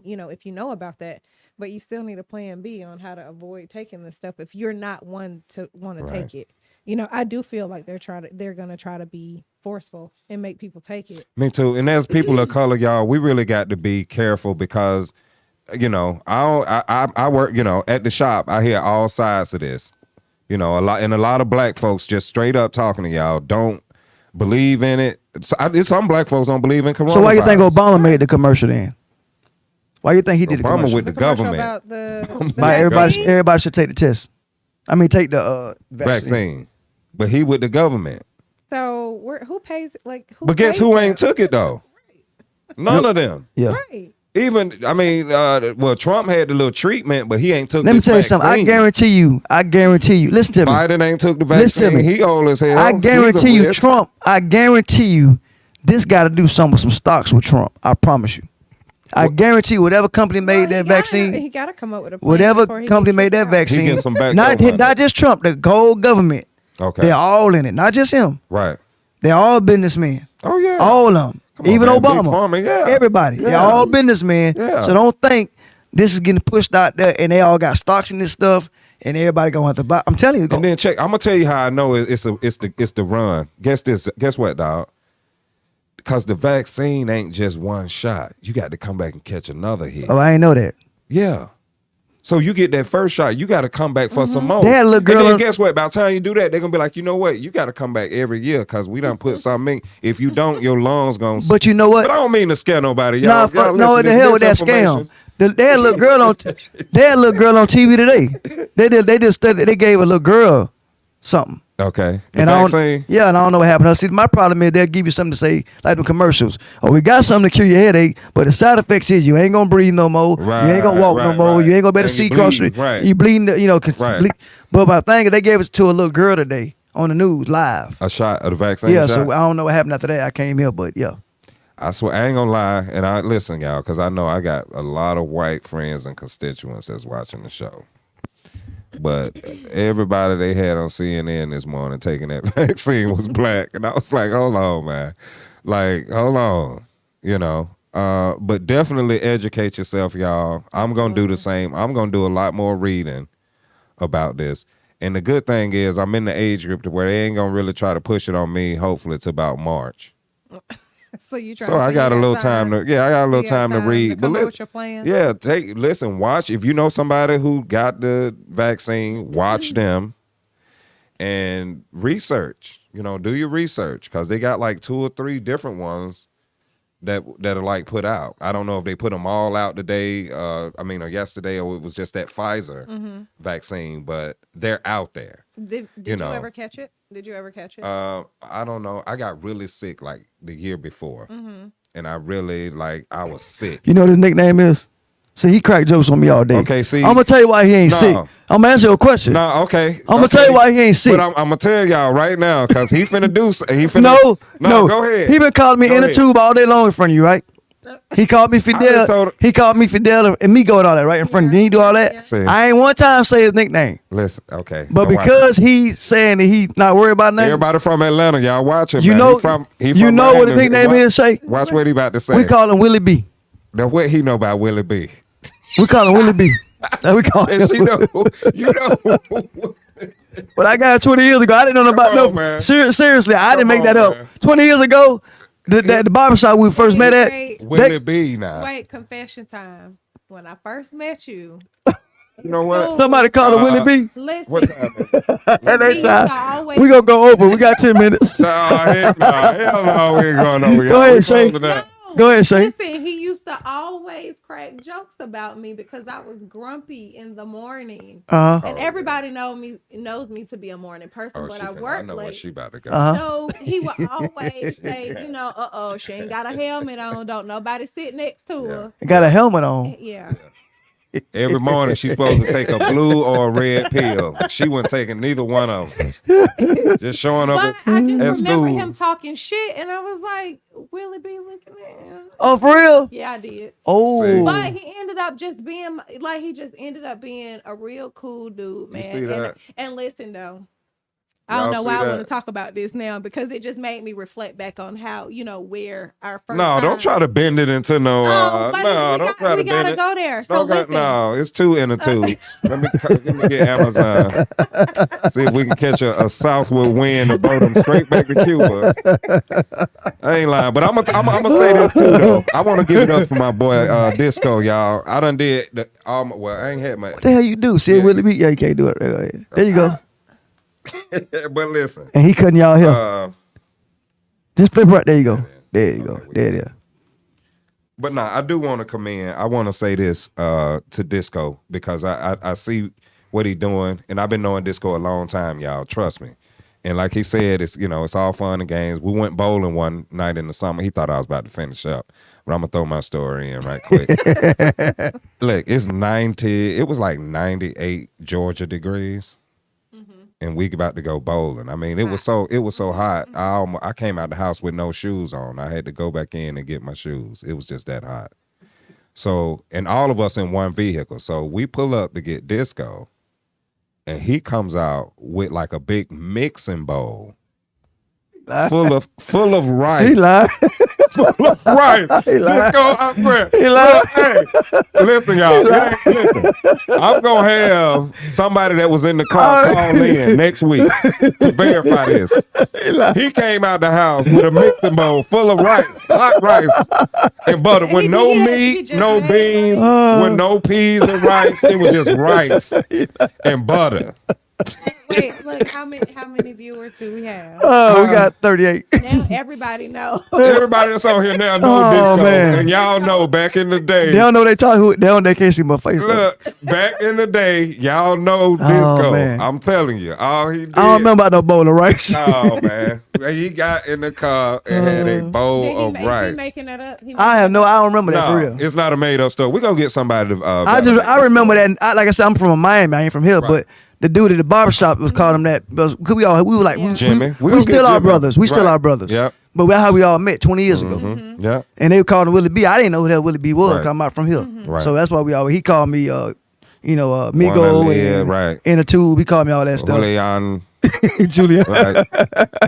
about that. But you still need a plan B on how to avoid taking this stuff if you're not one to want to take it. I do feel like they're gonna try to be forceful and make people take it. Me too. And as people of color, y'all, we really got to be careful because, I work, at the shop. I hear all sides of this. A lot of black folks just straight up talking to y'all don't believe in it. Some black folks don't believe in coronavirus. So why you think Obama made the commercial then? Why you think he did the commercial? Obama with the government. About the everybody should take the test. I mean, take the vaccine. But he with the government. So who pays? But guess who ain't took it though? None of them. Yeah. Right. Even Trump had the little treatment, but he ain't took. Let me tell you something. I guarantee you. Listen to me. Biden ain't took the vaccine. Listen to me. He old as hell. I guarantee you, Trump. I guarantee you, this got to do something with some stocks with Trump. I promise you. I guarantee you, whatever company made that vaccine, he got to come up with a plan. Whatever company made that vaccine, not just Trump, the whole government. Okay. They're all in it, not just him. Right. They're all businessmen. Oh yeah. All of them. Even Obama. Pharma, yeah. Everybody. Yeah. They're all businessmen. Yeah. So don't think this is getting pushed out there and they all got stocks in this stuff and everybody gonna have to buy. I'm telling you. And then check. I'm gonna tell you how I know it's the run. Guess what, dog? Because the vaccine ain't just one shot. You got to come back and catch another hit. Oh, I ain't know that. Yeah. So you get that first shot, you got to come back for some more. They had a little girl. And then guess what? By the time you do that, they're going to be like, you know what? You got to come back every year because we done put something in. If you don't, your lungs going to... But you know what? But I don't mean to scare nobody. Y'all no, the hell with that scam. They had a little girl on TV today. They gave a little girl something. Okay. And I don't know what happened. See, my problem is they'll give you something to say, like the commercials. Oh, we got something to cure your headache, but the side effects is you ain't gonna breathe no more. Right, you ain't gonna walk no more. You ain't gonna be able to see across the street. Right. You bleeding, Right. But my thing is they gave it to a little girl today on the news live. A shot of the vaccine. Yeah, shot? so I don't know what happened after that. I came here, but yeah. I swear, I ain't gonna lie, and I listen, y'all, because I know I got a lot of white friends and constituents that's watching the show. But everybody they had on CNN this morning taking that vaccine was black. And I was like, hold on, man. Like, hold on, But definitely educate yourself, y'all. I'm going to do the same. I'm going to do a lot more reading about this. And the good thing is I'm in the age group to where they ain't going to really try to push it on me, hopefully, it's about March. So I got a little time to read. But with your plan. Yeah, listen, watch. If you know somebody who got the vaccine, watch them and research. Do your research because they got like 2 or 3 different ones that are like put out. I don't know if they put them all out today, or yesterday, or it was just that Pfizer vaccine, but they're out there. Did you ever catch it? Did you ever catch it? I don't know. I got really sick like the year before, and I really I was sick. You know what his nickname is? See, he cracked jokes on me all day. Okay, see, I'm gonna tell you why he ain't sick. I'm gonna answer your question. No, okay. I'm gonna tell you why he ain't sick. But I'm gonna tell y'all right now because he finna do. No, go ahead. He been calling me in the tube all day long in front of you, right? He called me Fidel. He called me Fidel and Migo and all that right in front of him. Didn't he do all that? See. I ain't one time say his nickname. Listen, okay. But Now watch because he's saying that he not worried about nothing. everybody from Atlanta, y'all watch him. You man. know, He from you know what the Brandon. nickname is, Shay? Watch what he about to say. We call him Willie B. Now what he know about Willie B? We call him Willie B. That we call him. And you know. But I got it 20 years ago. I didn't know about Come no. on, man. Seriously, I didn't Come make that on, up. man. 20 years ago, the barbershop we first met at. Wait, Willie B now. wait, confession time. When I first met you, You know what? Somebody called him Willie B. listen. What time is it? At he that used to time, always- we gonna go over. We got 10 minutes. Hell no, we ain't going over here. Go ahead, We Shay. closing up. Go ahead, Shay. Listen, he used to always crack jokes about me because I was grumpy in the morning. Uh-huh. And everybody knows me to be a morning person, Oh, but she I finna- work know where late. she about to go. Uh-huh. So he would always say, she ain't got a helmet on. Don't nobody sit next to her. Got a helmet on. Yeah. Every morning she's supposed to take a blue or a red pill. She wasn't taking neither one of them. Just showing up But I at just remember school. him talking shit, and I was like, Willie B looking at him. Oh, for real? Yeah, I did. Oh. But he ended up just being like he just ended up being a real cool dude, man. see that? And listen though, I don't Y'all know see why I that? want to talk about this now because it just made me reflect back on how where our first. No, don't try to bend it into no. But Don't try to we bend gotta it. go there. So Don't go- listen. no, it's two inner tubes. Let me get Amazon. See if we can catch a southward wind to blow them straight back to Cuba. I ain't lying, but I'm gonna say this too though. I want to give it up for my boy Disco, y'all. I done did well. I ain't had my. What the hell you do? See Willie B? Yeah, you can't do it. Go ahead. There you go. But listen, And he cutting y'all here. Just flip right. There you go. There you go. There. But nah, I do want to commend. I want to say this to Disco because I see what he doing, and I've been knowing Disco a long time, y'all. Trust me. And like he said, it's all fun and games. We went bowling one night in the summer. He thought I was about to finish up, but I'm gonna throw my story in right quick. Look, it's 90. It was like 98 Georgia degrees. And we about to go bowling. I mean, it was so hot. I came out the house with no shoes on. I had to go back in and get my shoes. It was just that hot. So, and all of us in one vehicle. So we pull up to get Disco, and he comes out with like a big mixing bowl full of rice. He lied. Full of rice. He lied. Disco, I swear. He lied. Hey, listen, y'all. Listen. I'm gonna have somebody that was in the car call in next week to verify this. He came out the house with a mixing bowl full of rice, hot rice and butter, with no meat, no beans, with no peas and rice. It was just rice and butter. Wait, look, how many viewers do we have? Oh, we got 38. Now everybody knows. Everybody that's on here now know Oh, Disco, man. and y'all know back in the day. They don't know they talk. They can't see my face. though. Look, back in the day, y'all know Disco. man. I'm telling you, all he did. I don't remember about no bowl of rice. Oh man, he got in the car and had a bowl of rice. He making that up? I don't remember that for No, real. it's not a made up story. We're gonna get somebody to. I remember that. Like I said, I'm from Miami. I ain't from here, but the dude at the barbershop was calling him that. Because we were like, Jimmy. we gonna still get our Jimmy. brothers. We still Right. our brothers. Yep. But that's how we all met 20 years ago. Mm-hmm. Yeah. And they called him Willie B. I didn't know who that Willie B was. Right. I'm out from here. Right. So that's why he called me, Migo Juana, and right. in a tube. He called me all that stuff. Julian. Julia. Right.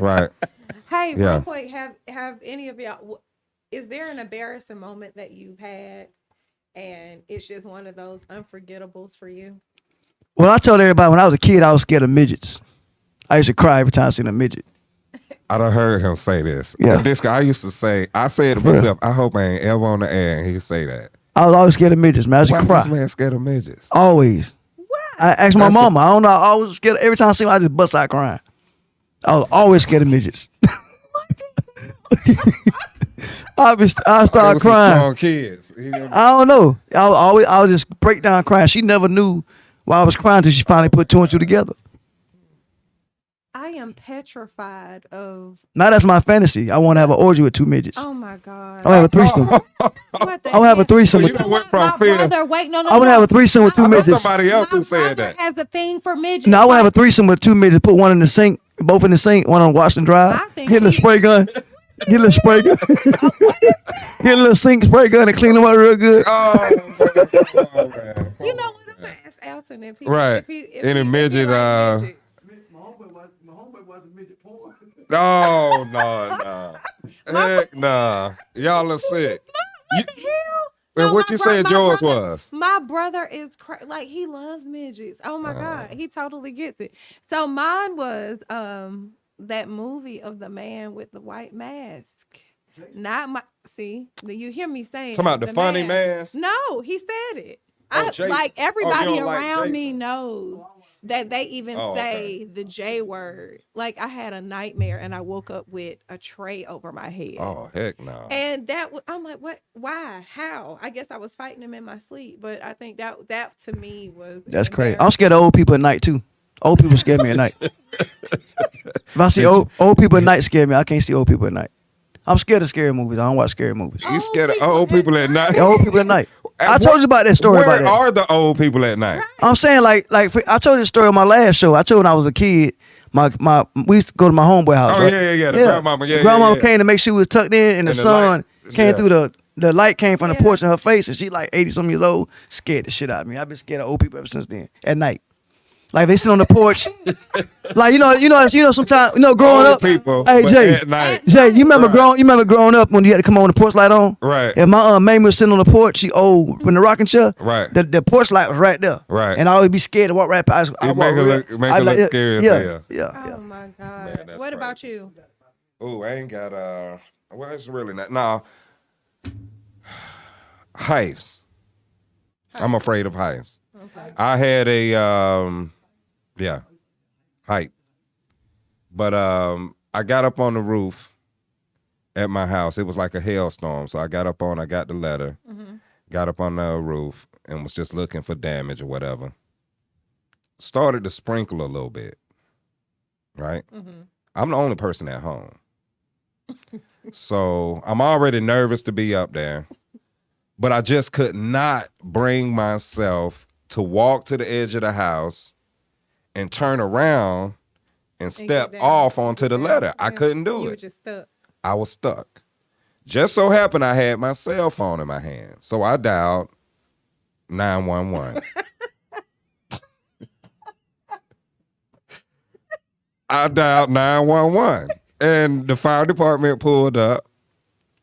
Right. Hey, Yeah. real quick, have any of y'all? Is there an embarrassing moment that you've had, and it's just one of those unforgettables for you? Well, I told everybody when I was a kid, I was scared of midgets. I used to cry every time I seen a midget. I done heard him say this. Yeah. Disco, I used to say, I said to myself, I hope I ain't ever on the air and he say that. I was always scared of midgets, man. I used Why to is cry. this man scared of midgets? Always. What? I asked my That's mama. I don't know. I was scared. Every time I see him, I just bust out crying. I was always scared of midgets. I started They was some crying. strong kids. I don't know. I would just break down crying. She never knew why I was crying until she finally put two and two together. I am petrified of. Now that's my fantasy. I want to have an orgy with two midgets. Oh my god! I want to have a threesome. What the I want to have a heck? threesome So with you two. done went from My fear. brother, wait, no. I want to have a threesome with two I know midgets. somebody else who My said brother that. has a thing for midgets. No, I want to have a Like, threesome with two midgets. Put one in the sink, both in the sink, one on wash and dry. I think Hit the he- spray gun. Get a little spray gun. Get a little sink spray gun and clean them up real good. Oh, man. You know what? I'm gonna ask Alton if he Right. Any midget, midgets. My homeboy was a midget porn. No, no. Heck nah. Y'all are sick. What the hell? And No, what my you bro- said my yours brother- was? My brother is like he loves midgets. Oh my God, he totally gets it. So mine was that movie of the man with the white mask. Not my you hear me saying Talking about the funny mask? No, he said it. Oh, Jason. Like Oh, everybody you don't like around me Jason. knows that they even Oh, say okay. the J word. Like I had a nightmare and I woke up with a tray over my head. Oh, heck no. And I'm like, what? Why? How? I guess I was fighting him in my sleep, but I think that to me was That's crazy. I'm scared of old people at night too. Old people scare me at night. If I see old people at night scare me, I can't see old people at night. I'm scared of scary movies. I don't watch scary movies. You scared of old people at night? Old people at night. I told you about that story Where about that. are the old people at night? I'm saying like I told you the story on my last show. I told when I was a kid, my we used to go to my homeboy house. Oh, right? yeah. The grandmama, The grandmama yeah. came to make sure we was tucked in, and the the sun light, came yeah. through the light came from the Yeah. porch in her face, and she like 80-some years old, scared the shit out of me. I've been scared of old people ever since then. At night, like they sit on the porch, like you know, sometimes growing Old up. people, Hey but Jay, at night. Jay, you remember Right. growing up when you had to come on when the porch light on? Right. If my aunt Mamie was sitting on the porch, she old in the rocking chair. Right. The porch light was right there. Right. And I would be scared to walk right past. I It walk make her real- look- make I'd her like, look scary as yeah, hell. yeah. Oh my God. Man, that's What about crazy. you? Oh, I ain't got well, it's really not. No. Hives. I'm afraid of hives. Okay. I had a height. But I got up on the roof at my house. It was like a hailstorm. So I got the ladder, got up on the roof and was just looking for damage or whatever. Started to sprinkle a little bit. Right? I'm the only person at home. So I'm already nervous to be up there. But I just could not bring myself to walk to the edge of the house and turn around and step down. off onto the ladder. I Yeah. couldn't do You were it. just stuck. I was stuck. Just so happened I had my cell phone in my hand. So I dialed 911. I dialed 911. And the fire department pulled up.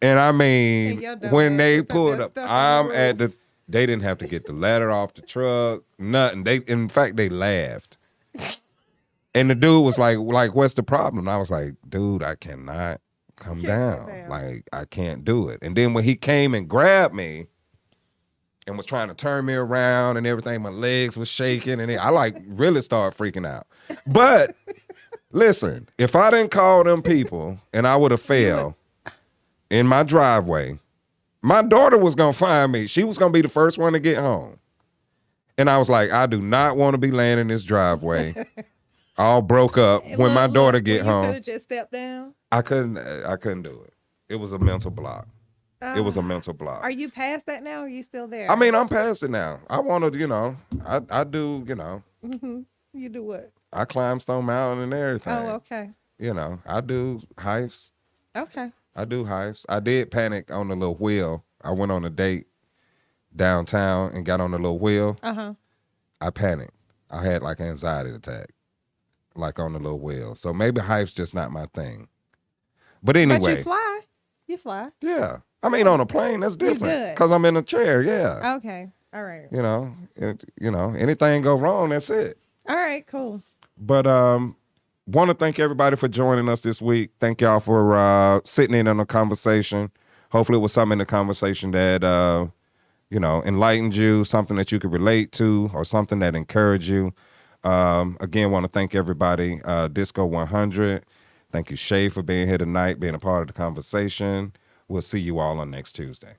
And I mean, And your dumb when ass they was up pulled there up, stuck on I'm the at the, they didn't have to get the ladder off the truck, nothing. In fact, they laughed. And the dude was like, what's the problem? And I was like, dude, I cannot come down. Like, I can't do it. And then when he came and grabbed me and was trying to turn me around and everything, my legs was shaking and I like really started freaking out. But listen, if I didn't call them people and I would have failed in my driveway, my daughter was going to find me. She was going to be the first one to get home. And I was like, I do not want to be laying in this driveway all broke up when my daughter get You home. could have just stepped down. I couldn't do it. It was a mental block. It was a mental block. Are you past that now or are you still there? I mean, I'm past it now. I want to, I do, You do what? I climb Stone Mountain and everything. Oh, okay. I do hikes. Okay. I do hives. I did panic on the little wheel. I went on a date downtown and got on the little wheel. Uh-huh. I panicked. I had like an anxiety attack, like on the little wheel. So maybe hives just not my thing. But anyway. But you fly. You fly. Yeah. I mean, on a plane, that's different. good. Because I'm in a chair, yeah. Okay. All right. Anything go wrong, that's it. All right, cool. But want to thank everybody for joining us this week. Thank y'all for sitting in on the conversation. Hopefully it was something in the conversation that, enlightened you, something that you could relate to, or something that encouraged you. Again, want to thank everybody. DISCO100. Thank you, Shay, for being here tonight, being a part of the conversation. We'll see you all on next Tuesday.